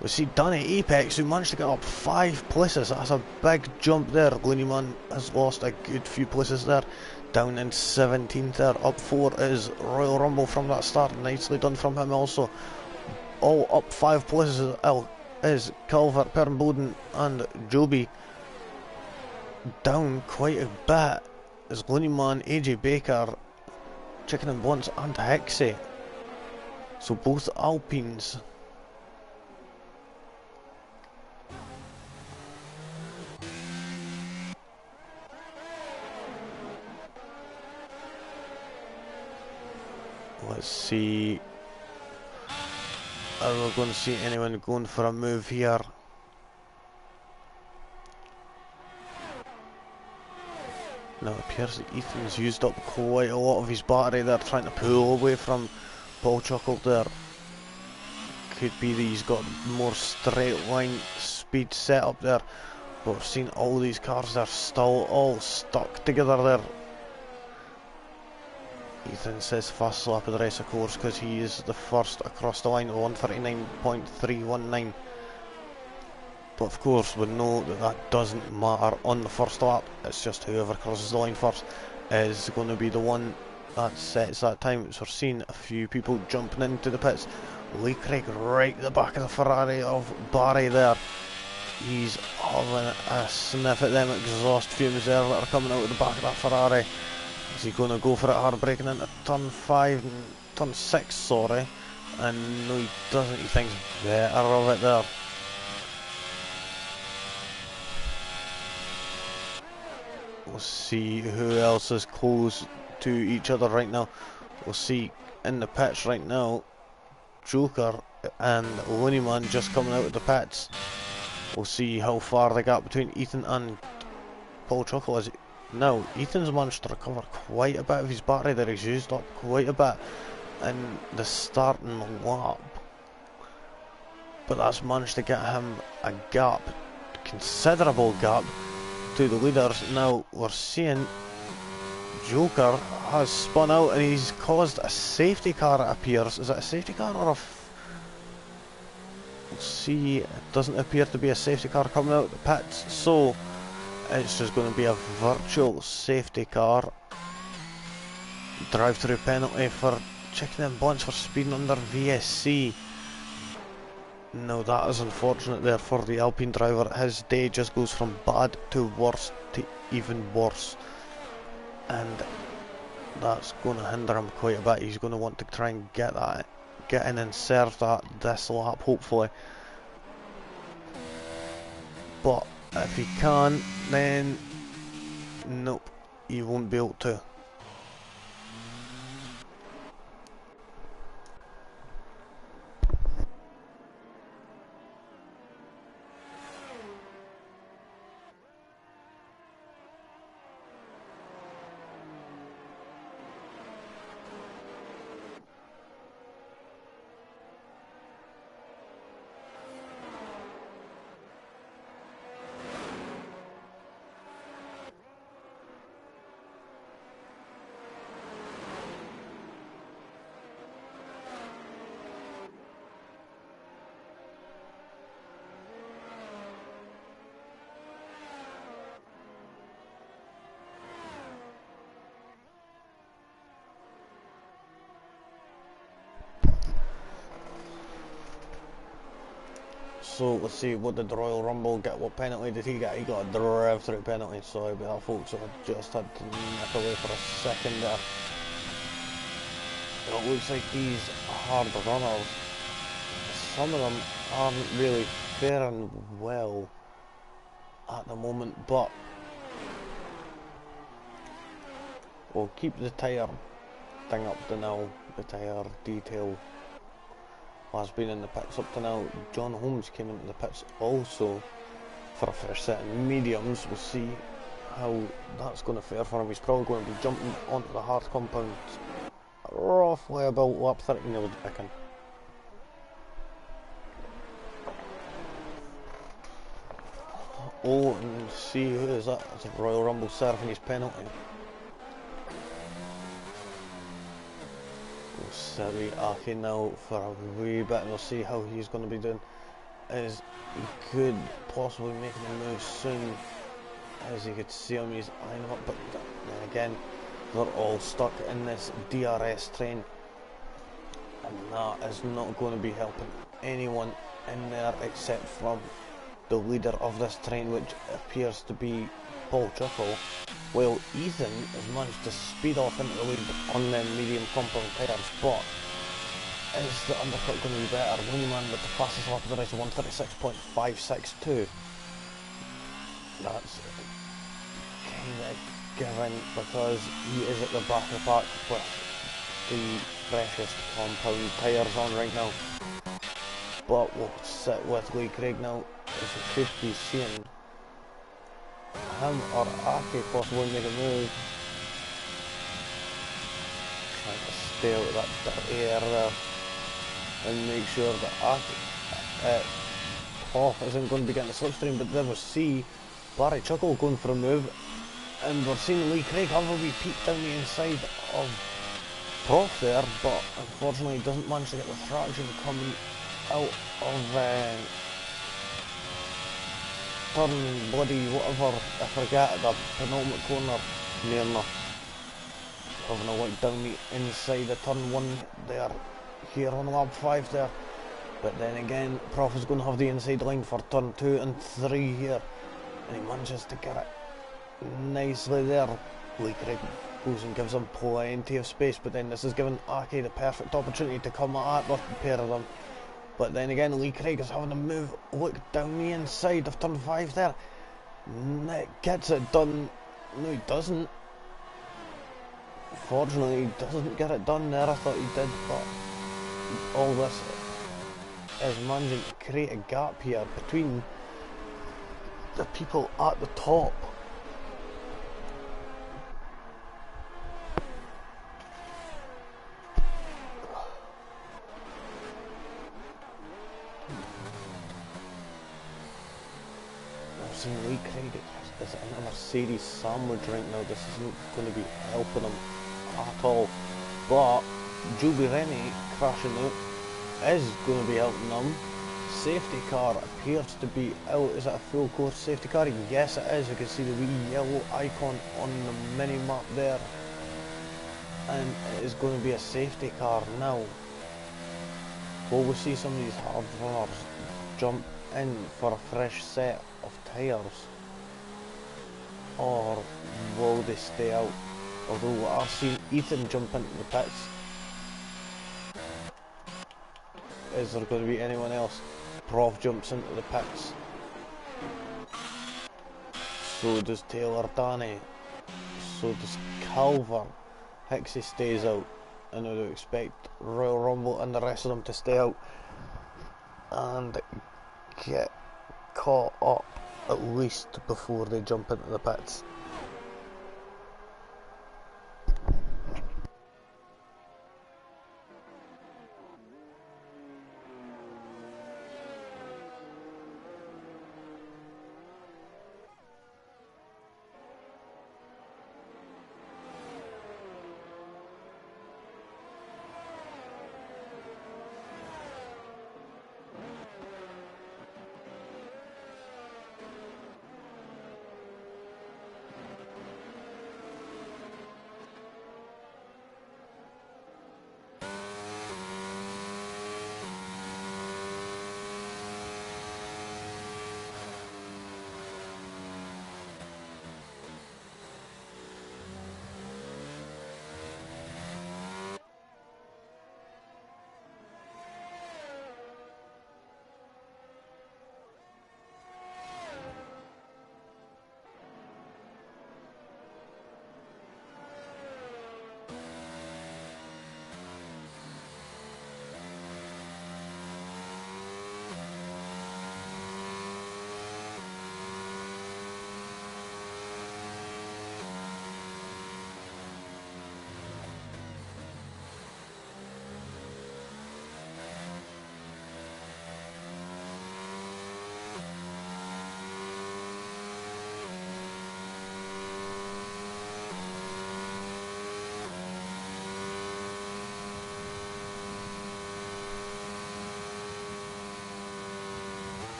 We see Danny Apex who managed to get up 5 places. That's a big jump there. Looney Man has lost a good few places there. Down in 17th there. Up 4 is Royal Rumble from that start. Nicely done from him also. All up 5 places is Calvert, Pernboden and Joby. Down quite a bit is Looney Man, AJ Baker, Chicken and Blunts and Hexie. So both Alpines. Let's see. Are we going to see anyone going for a move here? Now it appears that Ethan's used up quite a lot of his battery there, trying to pull away from Paul Chuckle there. Could be that he's got more straight line speed set up there. But we've seen all these cars, they're still all stuck together there. Ethan says fast lap of the race, of course, because he is the first across the line, 139.319. But of course, we know that that doesn't matter on the first lap. It's just whoever crosses the line first is going to be the one that sets that time. So we're seeing a few people jumping into the pits. Lee Craig right at the back of the Ferrari of Barry there. He's having a sniff at them exhaust fumes there that are coming out of the back of that Ferrari. Is he going to go for it hard, breaking into turn 5, turn 6, sorry. And no, he doesn't. He thinks better of it there. We'll see who else is close to each other right now. We'll see in the pits right now, Joker and Looney Man just coming out of the pits. We'll see how far the gap between Ethan and Paul Chuckle is. Now, Ethan's managed to recover quite a bit of his battery there. He's used up quite a bit in the starting lap. But that's managed to get him a gap, considerable gap, to the leaders. Now, we're seeing Joker has spun out and he's caused a safety car, it appears. Is it a safety car or a... We'll see, it doesn't appear to be a safety car coming out of the pits, so it's just going to be a virtual safety car. Drive-through penalty for Chicken and Bunch for speeding under VSC. Now that is unfortunate there for the Alpine driver. His day just goes from bad to worse to even worse. And that's going to hinder him quite a bit. He's going to want to try and get in and serve that this lap, hopefully. But if he can, then nope, he won't be able to. So let's see, what did the Royal Rumble get? What penalty did he get? He got a drive-through penalty. Sorry about that, folks. So I just had to nip away for a second there. It looks like these hard runners, some of them aren't really faring well at the moment, but we'll keep the tyre thing up to now, the tyre detail has been in the pits up to now. John Holmes came into the pits also for a fresh set of mediums. We'll see how that's going to fare for him. He's probably going to be jumping onto the hard compound roughly about lap 13, I would reckon. Oh, and see who is that? It's a Royal Rumble serving his penalty. We'll Siri Aki now for a wee bit, and we'll see how he's going to be doing. As he could possibly make a move soon, as you could see him, he's eyeing him up, but then again, they're all stuck in this DRS train, and that is not going to be helping anyone in there except from the leader of this train, which appears to be Paul Chuckle, while Ethan has managed to speed off into the lead on them medium compound tyres. But is the undercut going to be better? Wingman with the fastest lap of the race, 136.562. That's kind of given because he is at the back of the pack with the freshest compound tyres on right now. But we'll sit with Lee Craig now, as you could be seeing him or Aki possibly make a move. Trying to stay out of that dirty air there and make sure that Aki, Paul isn't going to be getting the slipstream. But then we'll see Barry Chuckle going for a move, and we're seeing Lee Craig have a wee peek down the inside of Prof there, but unfortunately he doesn't manage to get the traction coming out of turn bloody whatever, I forget, the penultimate corner near enough. Having a look down the inside of turn 1 there, here on lap 5 there. But then again, Prof is going to have the inside line for turn 2 and 3 here, and he manages to get it nicely there. Lee Craig goes and gives him plenty of space, but then this is giving Aki the perfect opportunity to come at the pair of them. But then again, Lee Craig is having to move, look down the inside of turn 5 there. Gets it done. No, he doesn't. Fortunately, he doesn't get it done there. I thought he did, but all this is managing to create a gap here between the people at the top. Lee Craig is in a Mercedes sandwich right now. This isn't going to be helping him at all. But Julie Rennie crashing out is going to be helping him. Safety car appears to be out. Is it a full course safety car? Yes, it is. You can see the wee yellow icon on the mini map there, and it is going to be a safety car now. Will we see some of these hard runners jump in for a fresh set of tyres, or will they stay out? Although I've seen Ethan jump into the pits. Is there going to be anyone else? Prof jumps into the pits. So does Taylor Danny. So does Calver. Hixie stays out, and I would expect Royal Rumble and the rest of them to stay out and get caught up at least before they jump into the pits.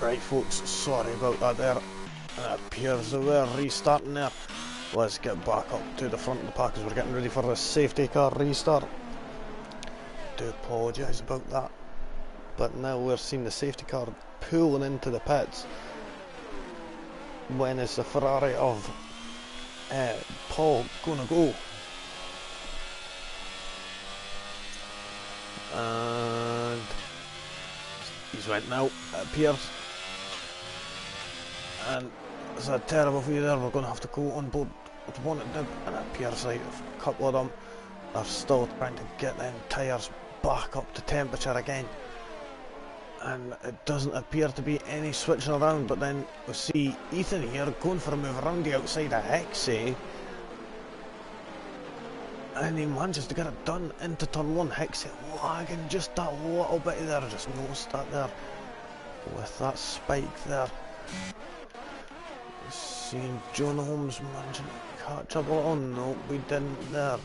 Right folks, sorry about that there. It appears that we're restarting there. Let's get back up to the front of the pack as we're getting ready for the safety car restart. Do apologise about that. But now we're seeing the safety car pulling into the pits. When is the Ferrari of Paul gonna go? And he's went now, it appears. And it's a terrible view there. We're going to have to go on board with one at Nib, and it appears like a couple of them are still trying to get them tyres back up to temperature again. And it doesn't appear to be any switching around, but then we see Ethan here going for a move around the outside of Hexie. And he manages to get it done into turn 1. Hexie lagging just that little bit there. I just noticed that there with that spike there. Seeing John Holmes managing to catch up a little. No, we didn't there.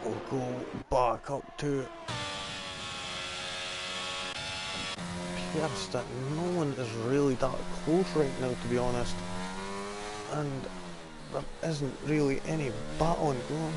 We'll go back up to Pierce that no one is really that close right now, to be honest. And there isn't really any battling going on.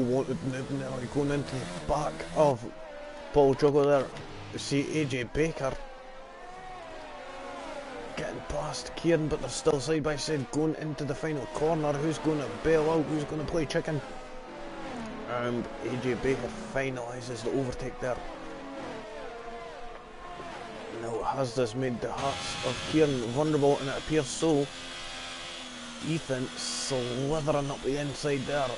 Wanted nearly going into the back of Paul Juggle there. You see AJ Baker getting past Kieran, but they're still side by side going into the final corner. Who's going to bail out? Who's going to play chicken? And AJ Baker finalises the overtake there. Now has this made the hearts of Kieran vulnerable, and it appears so. Ethan slithering up the inside there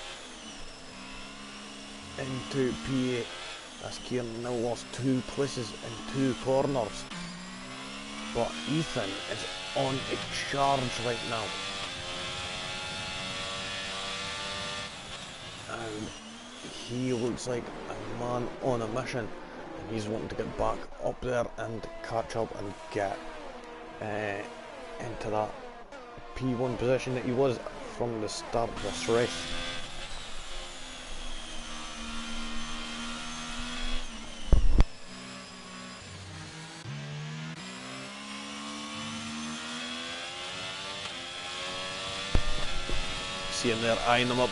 into P8 as Kieran now lost 2 places in 2 corners. But Ethan is on a charge right now. And he looks like a man on a mission. And he's wanting to get back up there and catch up and get into that P1 position that he was from the start of this race. See him there eyeing them up,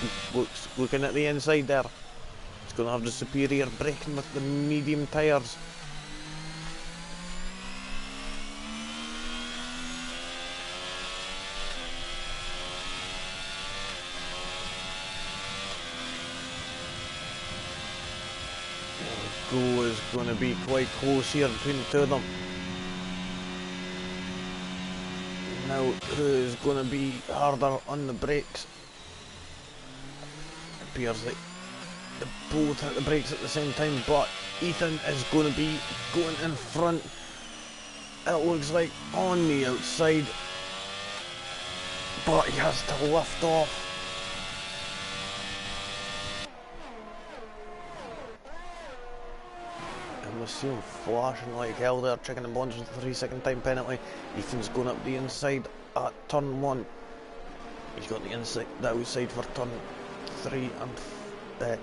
looking at the inside there. He's going to have the superior braking with the medium tyres. The go is going to be quite close here between the two of them. Now who's going to be harder on the brakes? Appears like they both hit the brakes at the same time, but Ethan is going to be going in front. It looks like on the outside, but he has to lift off. And we see him flashing like hell there, checking the bonds with the 3-second time penalty. Ethan's going up the inside at turn 1. He's got the inside, the outside for turn 3 and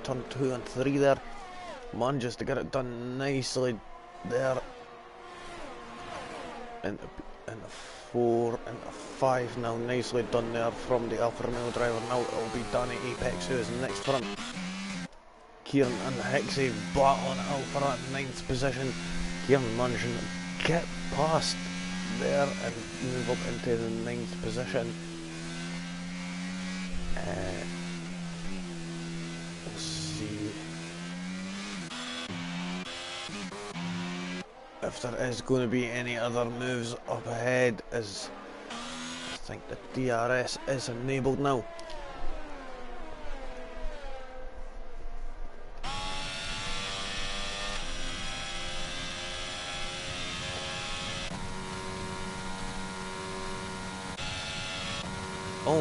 turn 2 and 3 there. Manages to get it done nicely there. And a 4 and a 5 now, nicely done there from the Alfa Romeo driver. Now it'll be Danny Apex who is next front. Kieran and Hexie battling it out for that 9th position. Kieran managing to get past there and move up into the 9th position. We'll see if there is going to be any other moves up ahead, as I think the DRS is enabled now.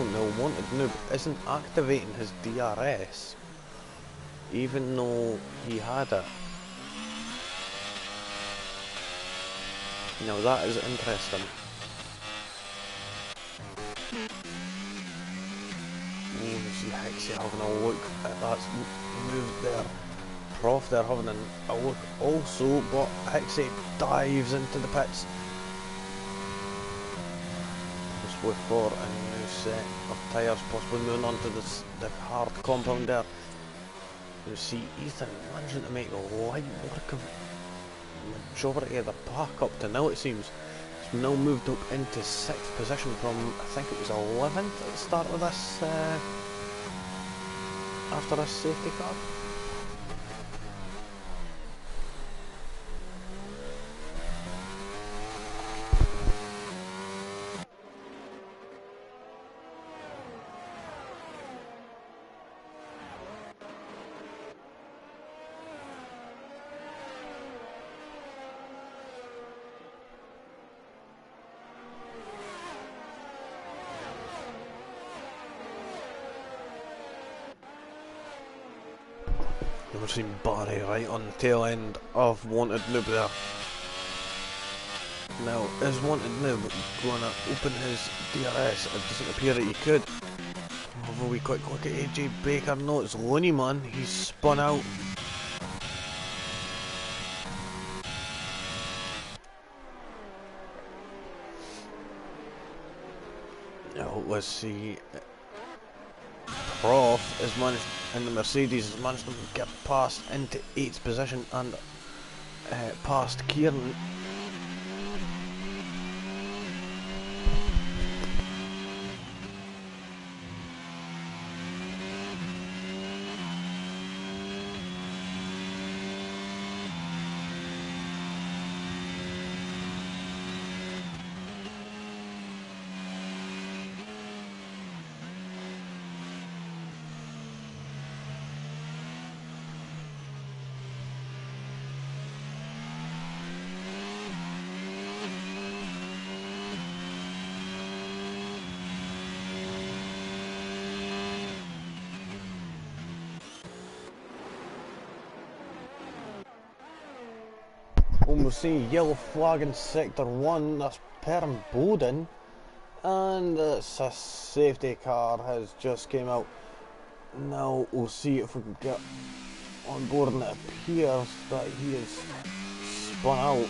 known, the wanted noob isn't activating his DRS, even though he had it. Now that is interesting. Oh, you see Hexy having a look at that move there. Prof there having a look also, but Hexy dives into the pits. Just with for a new set of tyres, possibly moving on to the hard compound there. You see Ethan managing to make light work of majority of the pack up to now, it seems. He's now moved up into 6th position from, I think it was 11th at the start of this, after this safety car. We've seen Barry right on the tail end of Wanted Noob there. Now, is Wanted Noob going to open his DRS? It doesn't appear that he could. Have a wee quick look at AJ Baker. No, it's Looney Man. He's spun out. Now, let's see. Prof is managed in the Mercedes, has managed to get past into 8th position and past Kieran. And we'll see yellow flag in sector 1, that's Perrin Bowden, and it's a safety car has just came out. Now we'll see if we can get on board, and it appears that he is spun out.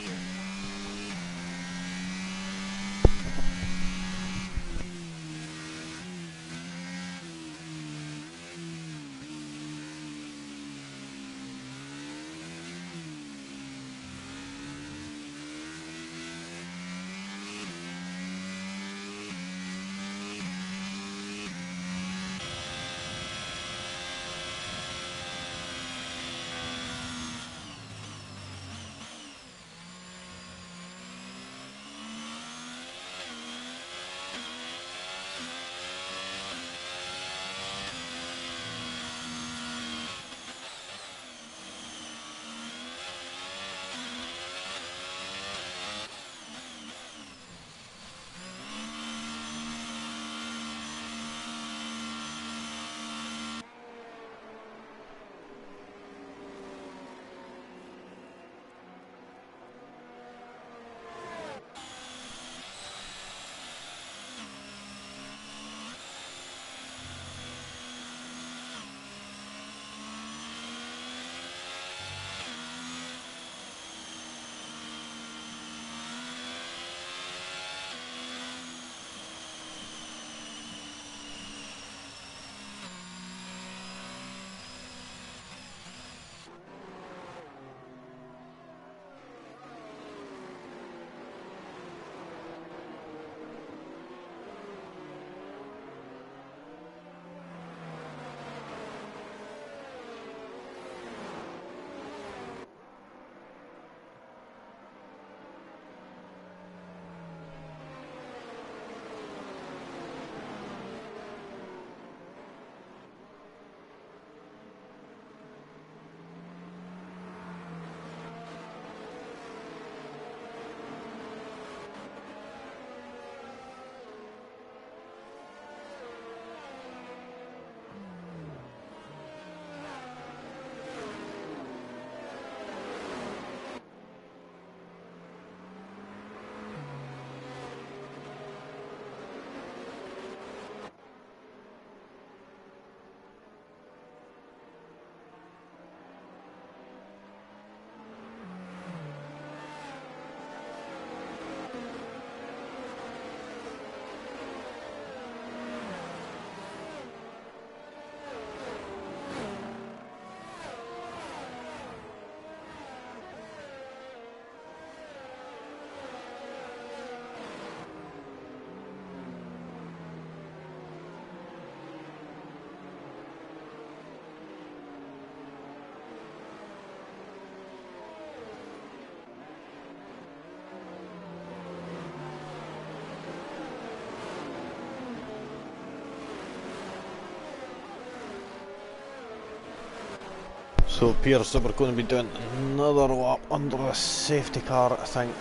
So it appears that we're going to be doing another lap under the safety car, I think,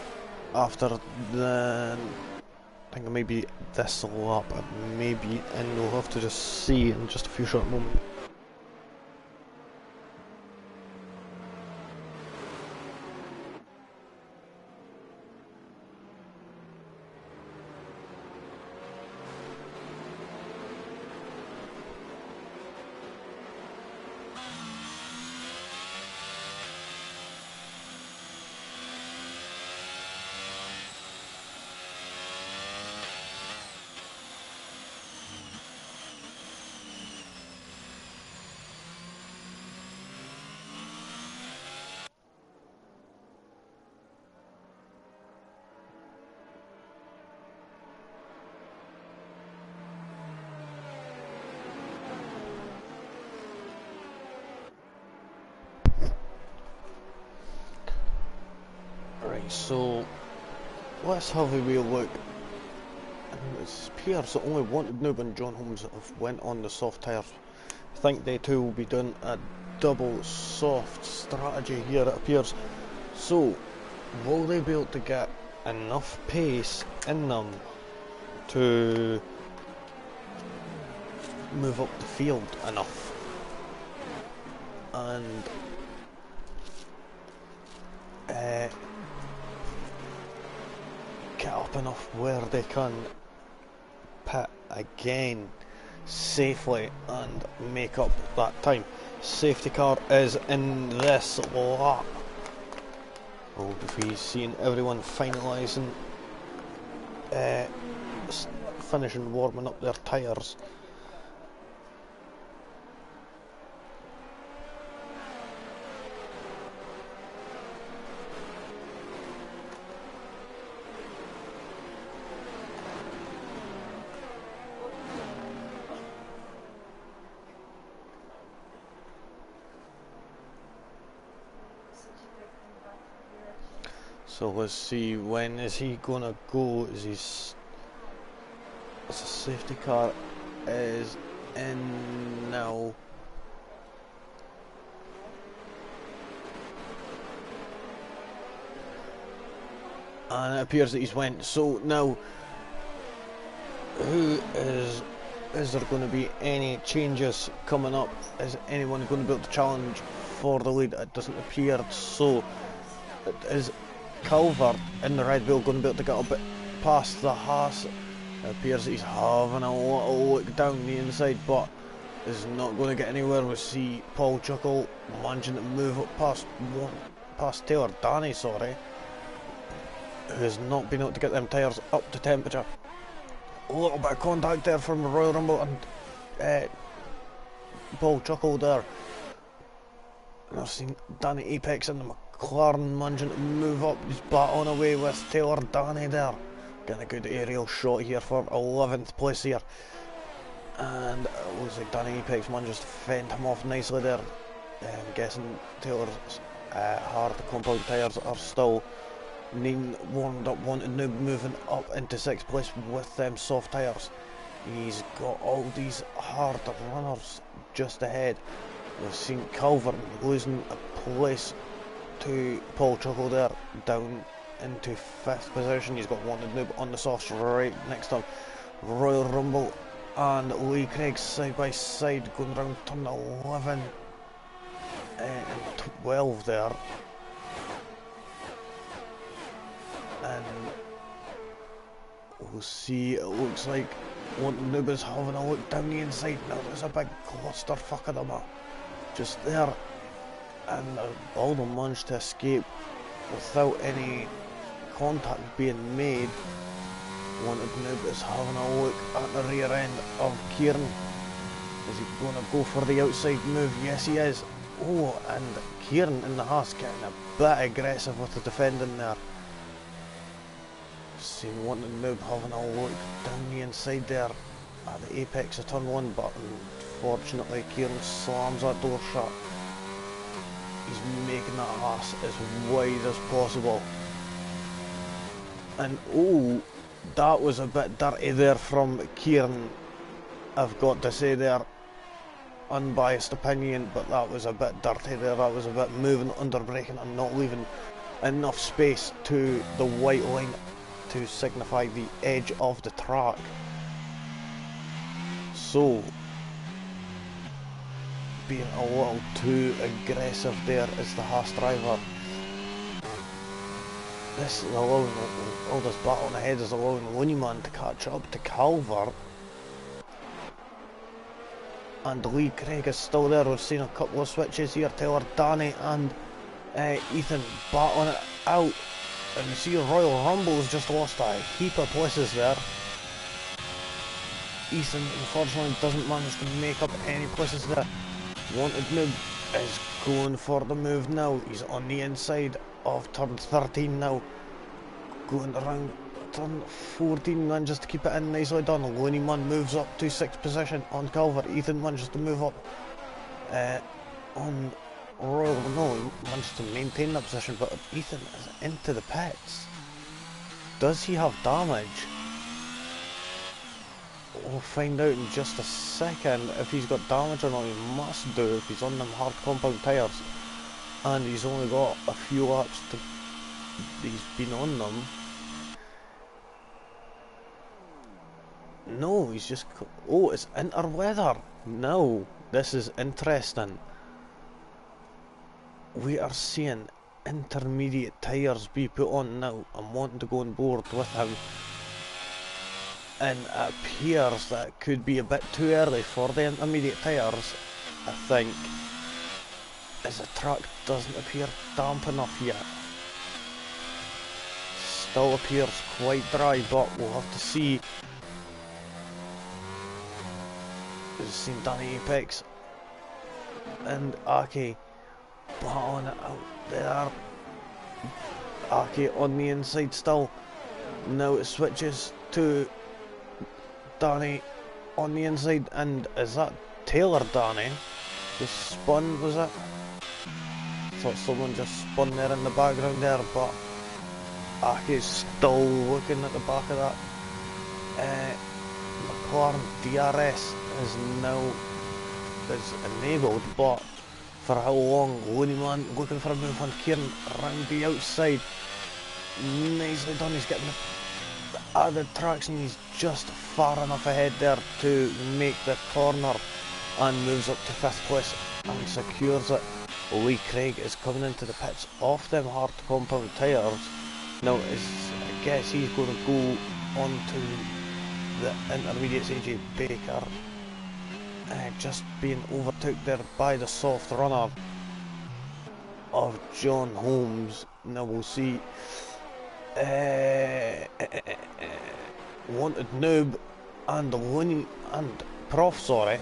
after the... I think maybe this lap, maybe, and we'll have to just see in just a few short moments. So let's have a wee look. And it appears that only Wanted Noob and John Holmes have went on the soft tyres. I think they too will be doing a double soft strategy here, it appears. So will they be able to get enough pace in them to move up the field enough and get up enough where they can pit again safely and make up that time? Safety car is in this lap. We'll be seeing everyone finalising, finishing warming up their tyres. So let's see, when is he gonna go? Is he's the safety car is in now. And it appears that he's went. So now, is there going to be any changes coming up? Is anyone going to be able to challenge for the lead? It doesn't appear so. It is Calvert in the Red Bull going to be able to get a bit past the Haas. It appears that he's having a little look down the inside, but is not going to get anywhere. We see Paul Chuckle managing to move up past Taylor Danny, sorry, who has not been able to get them tyres up to temperature. A little bit of contact there from the Royal Rumble and Paul Chuckle there. And I've seen Danny Apex in the McLaren managing to move up. He's battling away with Taylor Danny there. Getting a good aerial shot here for 11th place here. And it looks like Danny Apex manages to fend him off nicely there. I'm guessing Taylor's hard compound tyres are still needing warmed up, wanting to moving up into 6th place with them soft tyres. He's got all these hard runners just ahead. We've seen Calvert losing a place to Paul Chuckle there, down into 5th position. He's got Wanted Noob on the softs right next to him. Royal Rumble and Lee Craig side by side going round turn 11 and 12 there. And we'll see, it looks like Wanted Noob is having a look down the inside now. There's a big clusterfuck of them just there, and all them managed to escape without any contact being made. Wanted Noob is having a look at the rear end of Kieran. Is he going to go for the outside move? Yes, he is. Oh, and Kieran in the Haas getting a bit aggressive with the defending there. Seen Wanted Noob having a look down the inside there at the apex of turn 1, but unfortunately Kieran slams that door shut. He's making that Haas as wide as possible. And oh, that was a bit dirty there from Kieran, I've got to say there. unbiased opinion, but that was a bit dirty there. That was a bit moving under braking and not leaving enough space to the white line to signify the edge of the track. So, being a little too aggressive there is the Haas driver. This is allowing all this battle on ahead is allowing Looneyman to catch up to Calvert. And Lee Craig is still there. We've seen a couple of switches here. Taylor, Danny and Ethan battling it out. And you see Royal Rumble's just lost a heap of places there. Ethan unfortunately doesn't manage to make up any places there. Wanted Noob is going for the move now. He's on the inside of turn 13 now. Going around turn 14, manages to keep it in, nicely done. Looneyman moves up to 6th position on Calvert. Ethan manages to move up on Royal. No, he managed to maintain that position, but Ethan is into the pits. Does he have damage? We'll find out in just a second if he's got damage or not. He must do if he's on them hard compound tyres. And he's only got a few laps to... he's been on them. No, he's just... oh, it's interweather. No, this is interesting. We are seeing intermediate tyres be put on now. I'm wanting to go on board with him. And it appears that it could be a bit too early for the intermediate tyres, I think, as the track doesn't appear damp enough yet. Still appears quite dry, but we'll have to see. We've seen Danny Apex and Aki battling it out there. Aki on the inside still. Now it switches to Danny on the inside, and is that Taylor Danny? Just spun, was it? Thought someone just spun there in the background there, but Aki's still looking at the back of that. McLaren DRS is now enabled, but for how long? Looneyman looking for a move on Kieran around the outside. Nicely done, he's getting the added traction. He's just far enough ahead there to make the corner and moves up to 5th place and secures it. Lee Craig is coming into the pits off them hard compound tyres. Now I guess he's going to go on to the intermediates. AJ Baker just being overtook there by the soft runner of John Holmes. Now we'll see Wanted Noob and Looney and Prof, sorry,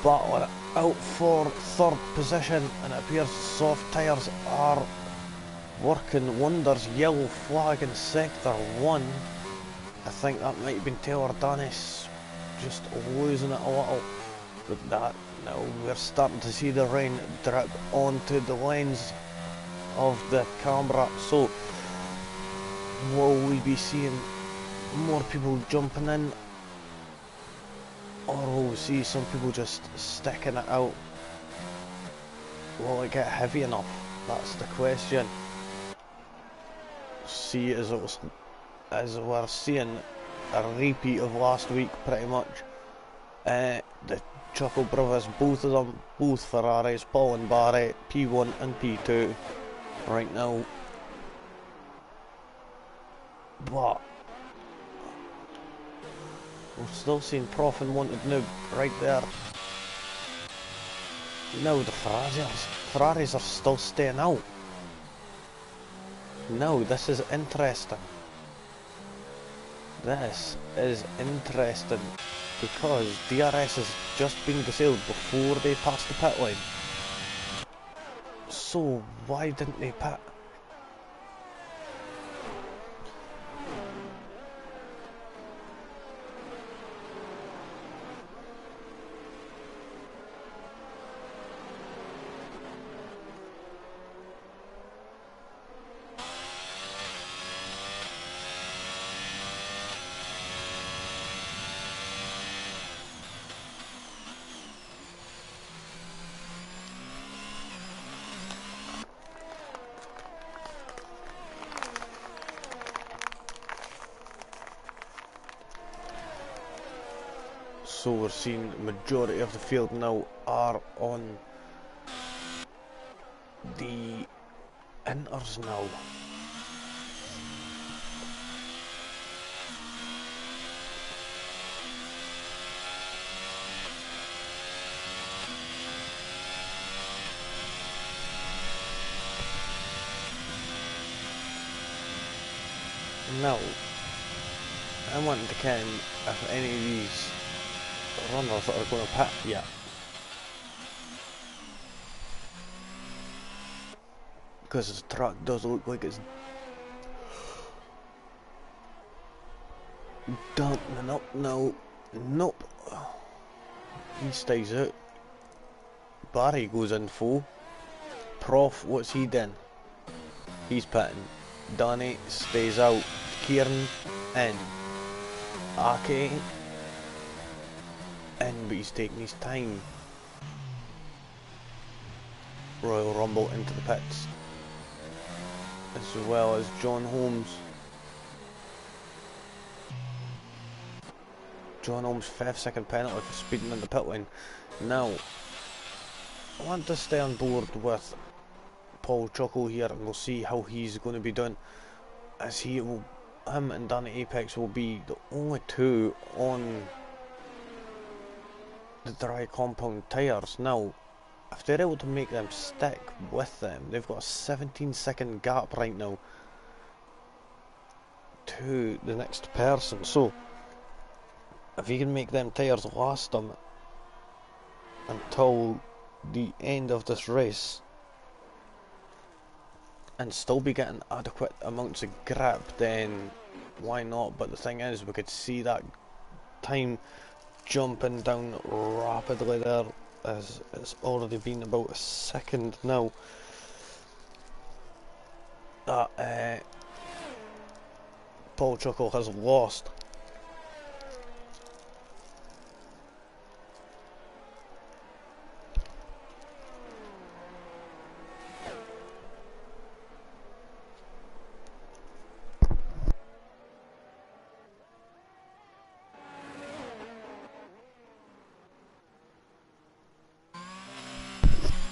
battling it out for 3rd position, and it appears soft tyres are working wonders. Yellow flag in sector 1. I think that might have been Taylor Dennis just losing it a little with that. Now we're starting to see the rain drip onto the lens of the camera, so will we be seeing more people jumping in, or will we see some people just sticking it out? Will it get heavy enough? That's the question. See, as we're seeing a repeat of last week pretty much. The Chuckle Brothers, both of them, both Ferraris, Paul and Barry, P1 and P2 right now. But we've still seen Prof and Wanted Noob right there. Now the Ferraris are still staying out. Now this is interesting. This is interesting because DRS has just been disabled before they passed the pit line. So why didn't they pit? So we're seeing the majority of the field now are on the inters now. Now, I'm wanting to ken if any of these runners are going to pit yet. Because the track does look like it's dampening up now. Nope. He stays out. Barry goes in full. Prof, what's he doing? He's pitting. Danny stays out. Kieran in. Ake in, but he's taking his time. Royal Rumble into the pits, as well as John Holmes. John Holmes' 5-second penalty for speeding in the pit lane. Now, I want to stay on board with Paul Chuckle here, and we'll see how he's going to be doing, as him and Danny Apex will be the only two on the dry compound tyres. Now, if they're able to make them stick with them, they've got a 17-second gap right now to the next person. So, if you can make them tyres last them until the end of this race and still be getting adequate amounts of grip, then why not? But the thing is, we could see that time jumping down rapidly there, as it's already been about a second now that Paul Chuckle has lost.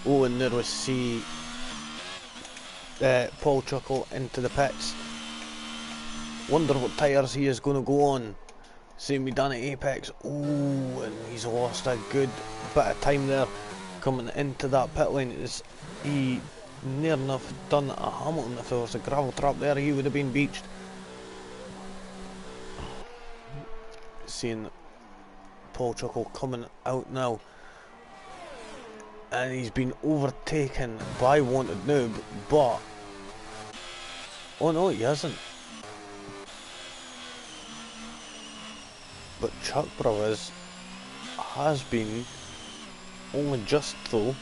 Oh, and there we see Paul Chuckle into the pits. Wonder what tyres he is going to go on. Same with Danny Apex. Oh, and he's lost a good bit of time there coming into that pit lane. He near enough done a Hamilton. If there was a gravel trap there, he would have been beached. Seeing Paul Chuckle coming out now. And he's been overtaken by Wanted Noob, but... oh no, he hasn't. But Chuck Brothers has been, only just though.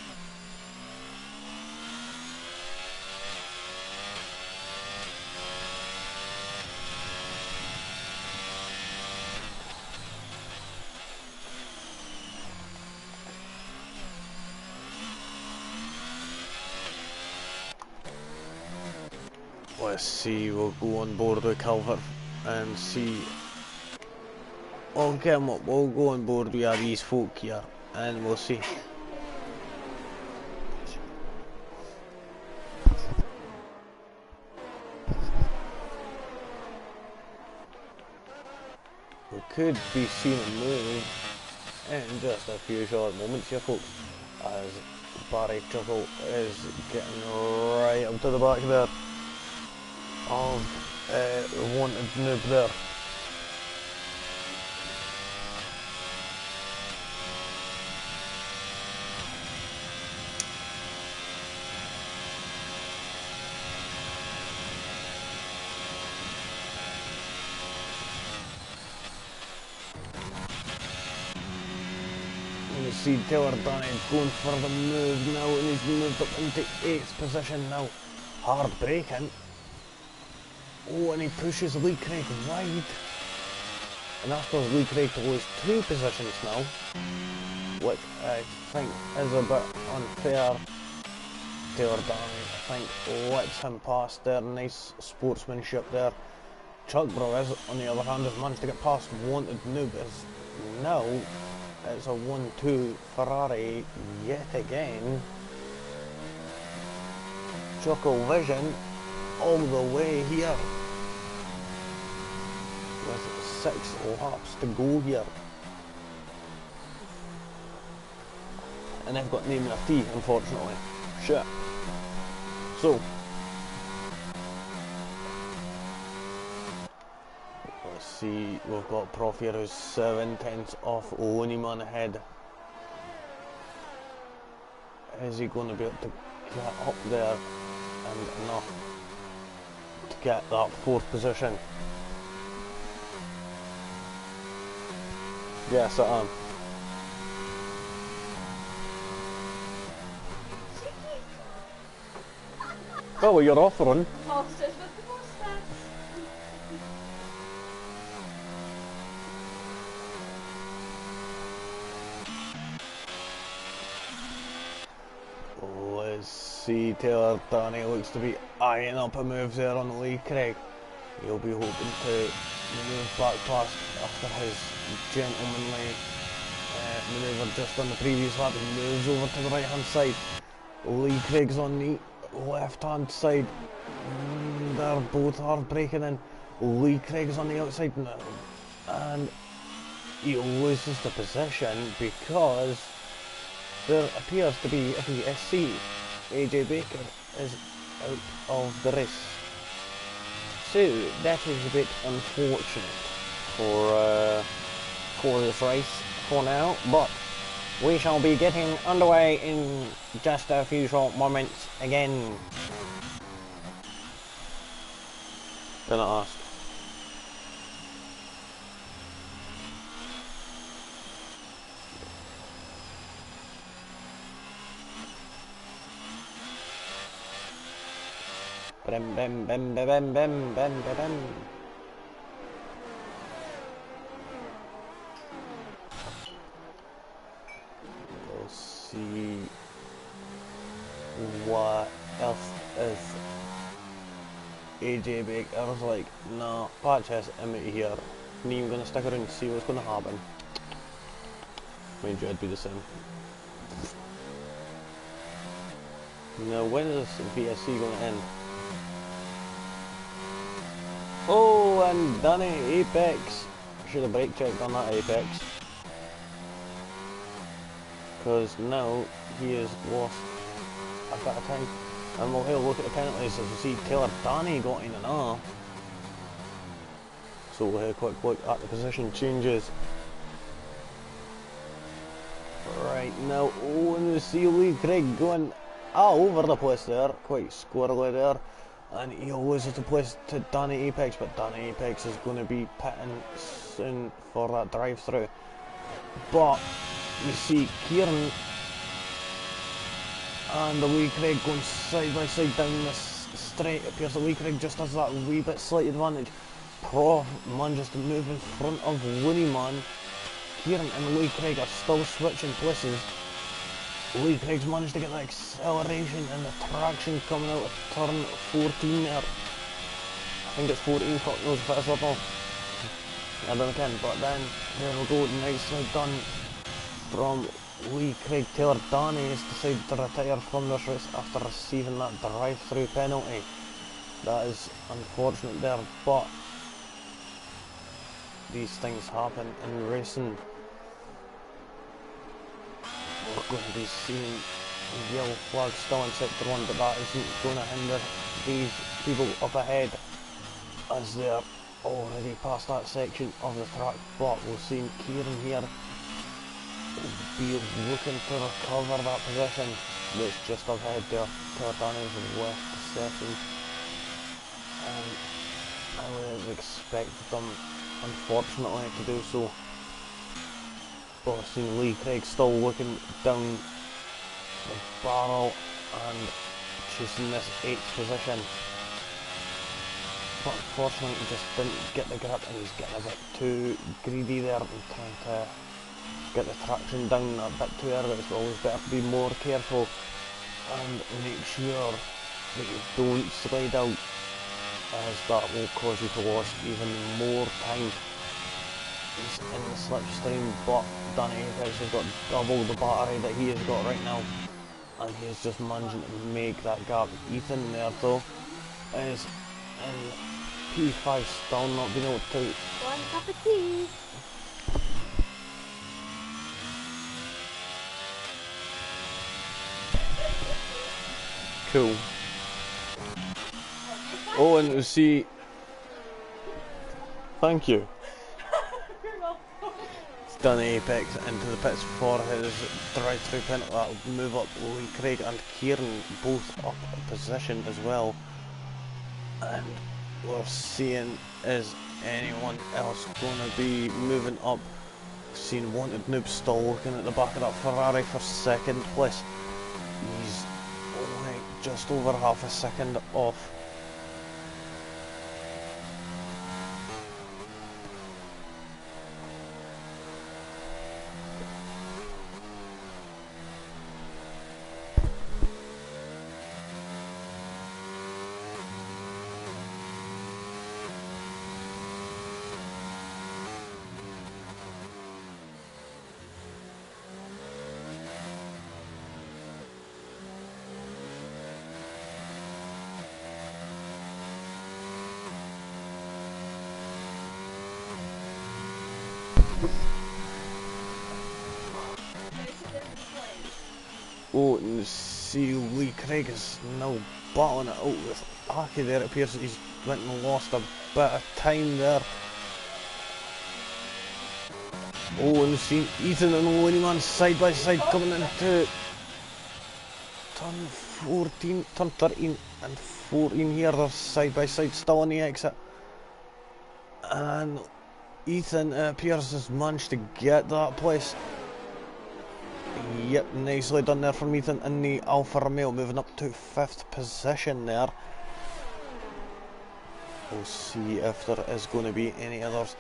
Let's see, we'll go on board with Calvert and see. I'll get him up, we'll go on board with these folk here and we'll see. We could be seeing a move in just a few short moments here, folks, as Barry Chuckle is getting right up to the back there of the Wanted Noob there. And you see Taylor Danny going for the move now, and he's moved up into 8th position now. Hard braking. Oh, and he pushes Lee Craig wide. And that's caused Lee Craig to lose 2 positions now, which I think is a bit unfair. Taylor Danny, I think, lets him past there. Nice sportsmanship there. Chuck Brothers, on the other hand, has managed to get past Wanted Noob, is now It's a 1-2 Ferrari yet again. Chuckle Vision all the way here with 6 laps to go here. And I've got name in a T, unfortunately. Shit. So, let's see, we've got Prof here who's 7/10 off Luniman ahead. Is he going to be able to get up there and enough to get that 4th position? Yes, I am. Oh, well, you're offering. Let's see, Taylor Danny looks to be eyeing up a move there on Lee Craig. He'll be hoping to move back past after his gentlemanly manoeuvre just on the previous lap. He moves over to the right hand side. Lee Craig's on the left hand side. They're both hard braking in. Lee Craig's on the outside now. And he loses the position because there appears to be a VSC. AJ Baker is out of the race. So that is a bit unfortunate for this race for now, but we shall be getting underway in just a few short moments again. Gonna ask. Bem, bem, bem, bem, bem, bem, bem, bem. We'll see what else is AJ Baker's like. No, patch this, I'm out here. I'm even gonna stick around and see what's gonna happen. Mind you, it'd be the same. Now, when is this VSC gonna end? Oh, and Danny Apex. Should have brake checked on that Apex. Because now he has lost a bit of time. And we'll have a look at the penalties as we see Taylor Danny got in and off. So we'll have a quick look at the position changes. Right now, oh, and we see Lee Craig going all over the place there, quite squirrely there. And he loses the place to Danny Apex, but Danny Apex is going to be pitting soon for that drive-through. But you see Kieran and the Lee Craig going side by side down this straight. It appears that Lee Craig just has that wee bit slight advantage. Prof manages to move in front of Looney Man. Kieran and Lee Craig are still switching places. Lee Craig's managed to get the acceleration and the traction coming out of turn 14 there. I think it's 14, fuck knows if it's up off. I don't know, but then there we go, nicely done from Lee Craig. Taylor Danny has decided to retire from this race after receiving that drive-through penalty. That is unfortunate there, but these things happen in racing. We're going to be seeing yellow flags still in sector 1, but that isn't going to hinder these people up ahead as they're already past that section of the track. But we'll see Kieran here be looking to recover that position that's just up ahead there. Taylor Danny is left the second, and I would have expected them, unfortunately, to do so. But I've seen Lee Craig still looking down the barrel and chasing this 8th position. But unfortunately he just didn't get the grip, and he's getting a bit too greedy there and trying to get the traction down a bit too early. It's always better to be more careful and make sure that you don't slide out, as that will cause you to lose even more time. He's in the slipstream, but Danny Apex has got double the battery that he has got right now, and he's just managing to make that gap. Ethan there though is in P5, still not being able to. One cup of tea. Cool. Oh, and you see, thank you. It's done Apex into the pits for his drive-through penalty. That'll move up Lee Craig and Kieran both up a position as well. And we're seeing, is anyone else going to be moving up? Seen Wanted Noob still looking at the back of that Ferrari for second place. He's only just over half a second off. Oh, and see Lee Craig is now battling it out with Aki there. It appears that he's went and lost a bit of time there. Oh, and see Ethan and Loneyman side by side coming into turn 14, turn 13 and 14 here. They're side by side still on the exit. And Ethan, it appears, has managed to get that place. Yep, nicely done there from Ethan in the Alfa Romeo, moving up to 5th position there. We'll see if there is going to be any others.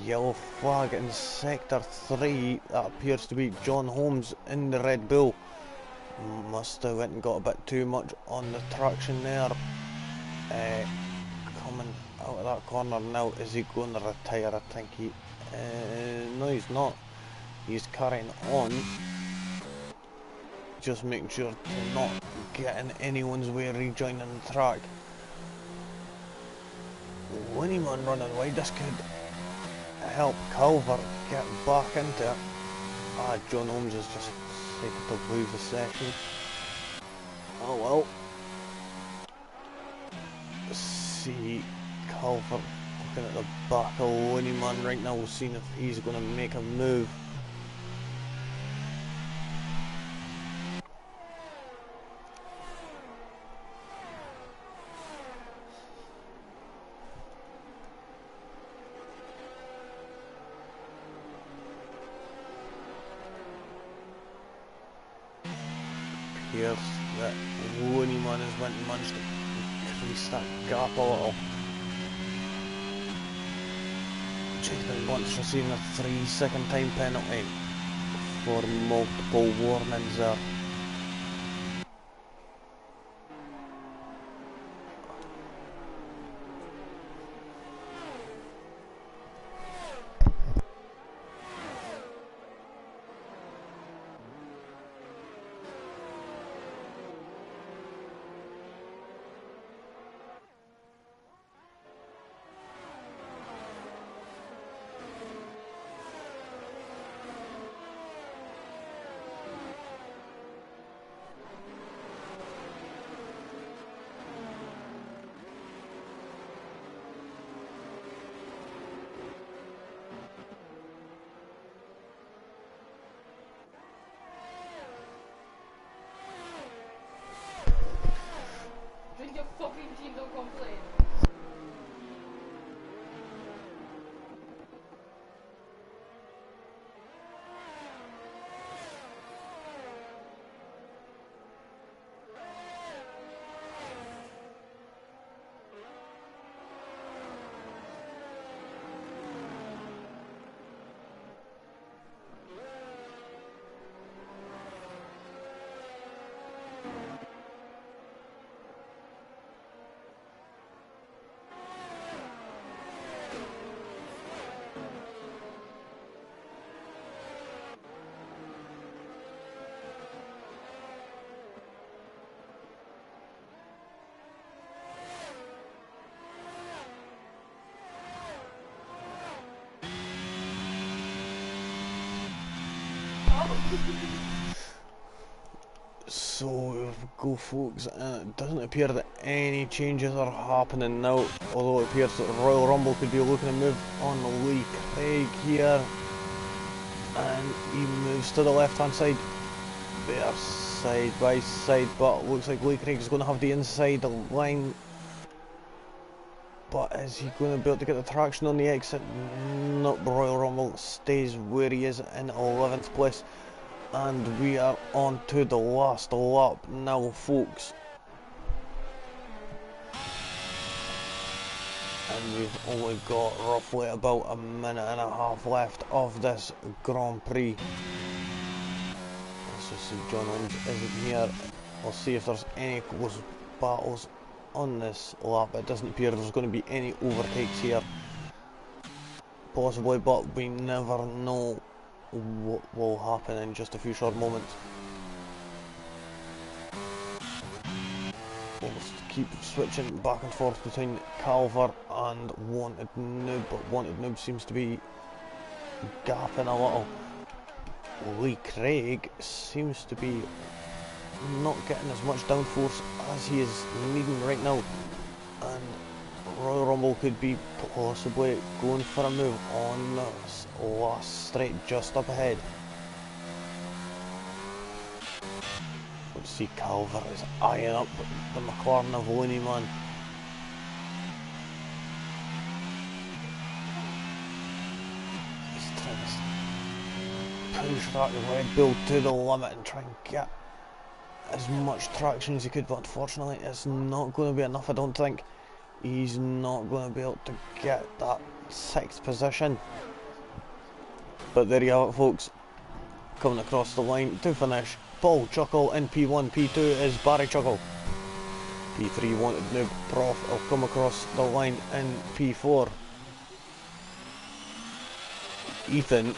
Yellow flag in sector 3, that appears to be John Holmes in the Red Bull. Must have went and got a bit too much on the traction there. Coming out of that corner now, is he going to retire? I think he... no, he's not. He's carrying on. Just making sure to not get in anyone's way rejoining the track. Winnieman running wide, this could help Culver get back into it. Ah, John Holmes has just decided to lose the session. Oh well. See Culver looking at the back of Winnieman right now, seeing if he's going to make a move. Here's that Winnieman has went and managed to increase that gap a little. Jacob once receiving a 3-second time penalty for multiple warnings there. So we go, folks, and it doesn't appear that any changes are happening now, although it appears that Royal Rumble could be looking to move on Lee Craig here, and he moves to the left hand side. They're side by side, but looks like Lee Craig is going to have the inside line. But is he going to be able to get the traction on the exit? Nope, Royal Rumble stays where he is in 11th place. And we are on to the last lap now, folks. And we've only got roughly about a minute and a half left of this Grand Prix. Let's just see, John Holmes isn't here. We'll see if there's any close battles on this lap. It doesn't appear there's going to be any overtakes here. Possibly, but we never know what will happen in just a few short moments. We'll keep switching back and forth between Calver and Wanted Noob, but Wanted Noob seems to be gapping a little. Lee Craig seems to be not getting as much downforce as he is needing right now, and Royal Rumble could be possibly going for a move on this last straight just up ahead. Let's see, Calver is eyeing up the McLaren of Looney Man. He's trying to push that Red Bull to the limit and try and get as much traction as he could, but unfortunately it's not going to be enough, I don't think. He's not going to be able to get that 6th position. But there you have it, folks. Coming across the line to finish, Paul Chuckle in P1. P2 is Barry Chuckle. P3 Wanted Noob Prof will come across the line in P4. Ethan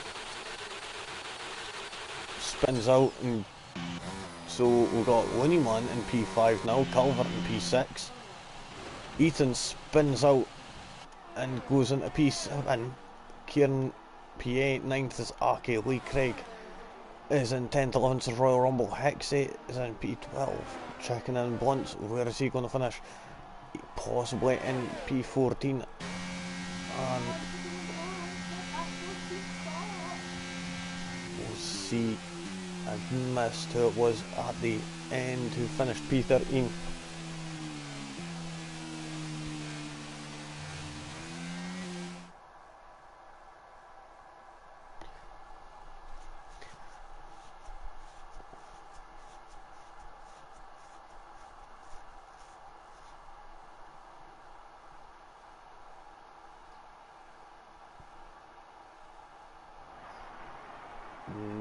spins out, and so we've got Looney Man in P5 now, Calvert in P6. Ethan spins out and goes into P7. Kieran P8, 9th is Aki. Lee Craig is in 10th, 11th is Royal Rumble. Hexy is in P12. Checking in Blunts, where is he going to finish? Possibly in P14. And we'll see. I've missed who it was at the end who finished P13.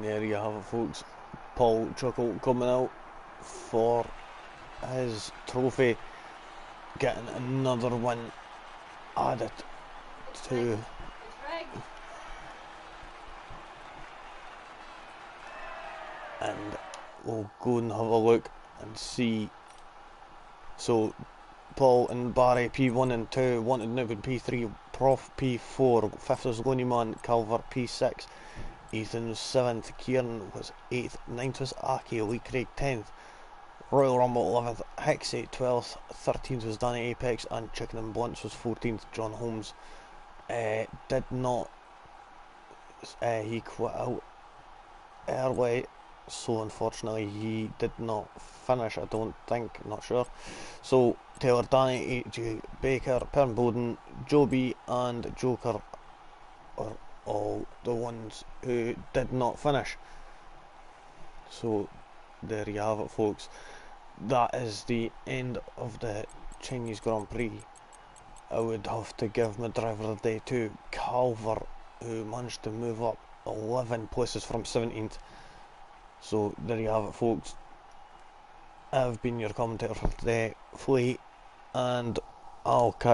There you have it, folks. Paul Chuckle coming out for his trophy, getting another win added to and we'll go and have a look and see. So Paul and Barry P1 and 2, Wanted Noob in P3, Prof P4, 5th was Looney Man, Calvert P6, Ethan was 7th, Kieran was 8th, 9th was Aki, Lee Craig 10th, Royal Rumble 11th, Hexy 12th, 13th was Danny Apex, and Chicken and Blunts was 14th. John Holmes did not, he quit out early, so unfortunately he did not finish, I don't think, not sure. So Taylor, Danny, AJ Baker, Perm Bowden, Joby and Joker are all the ones who did not finish. So there you have it, folks. That is the end of the Chinese Grand Prix. I would have to give my driver of the day to Calver, who managed to move up 11 places from 17th. So there you have it, folks. I've been your commentator for today, Flea, and I'll catch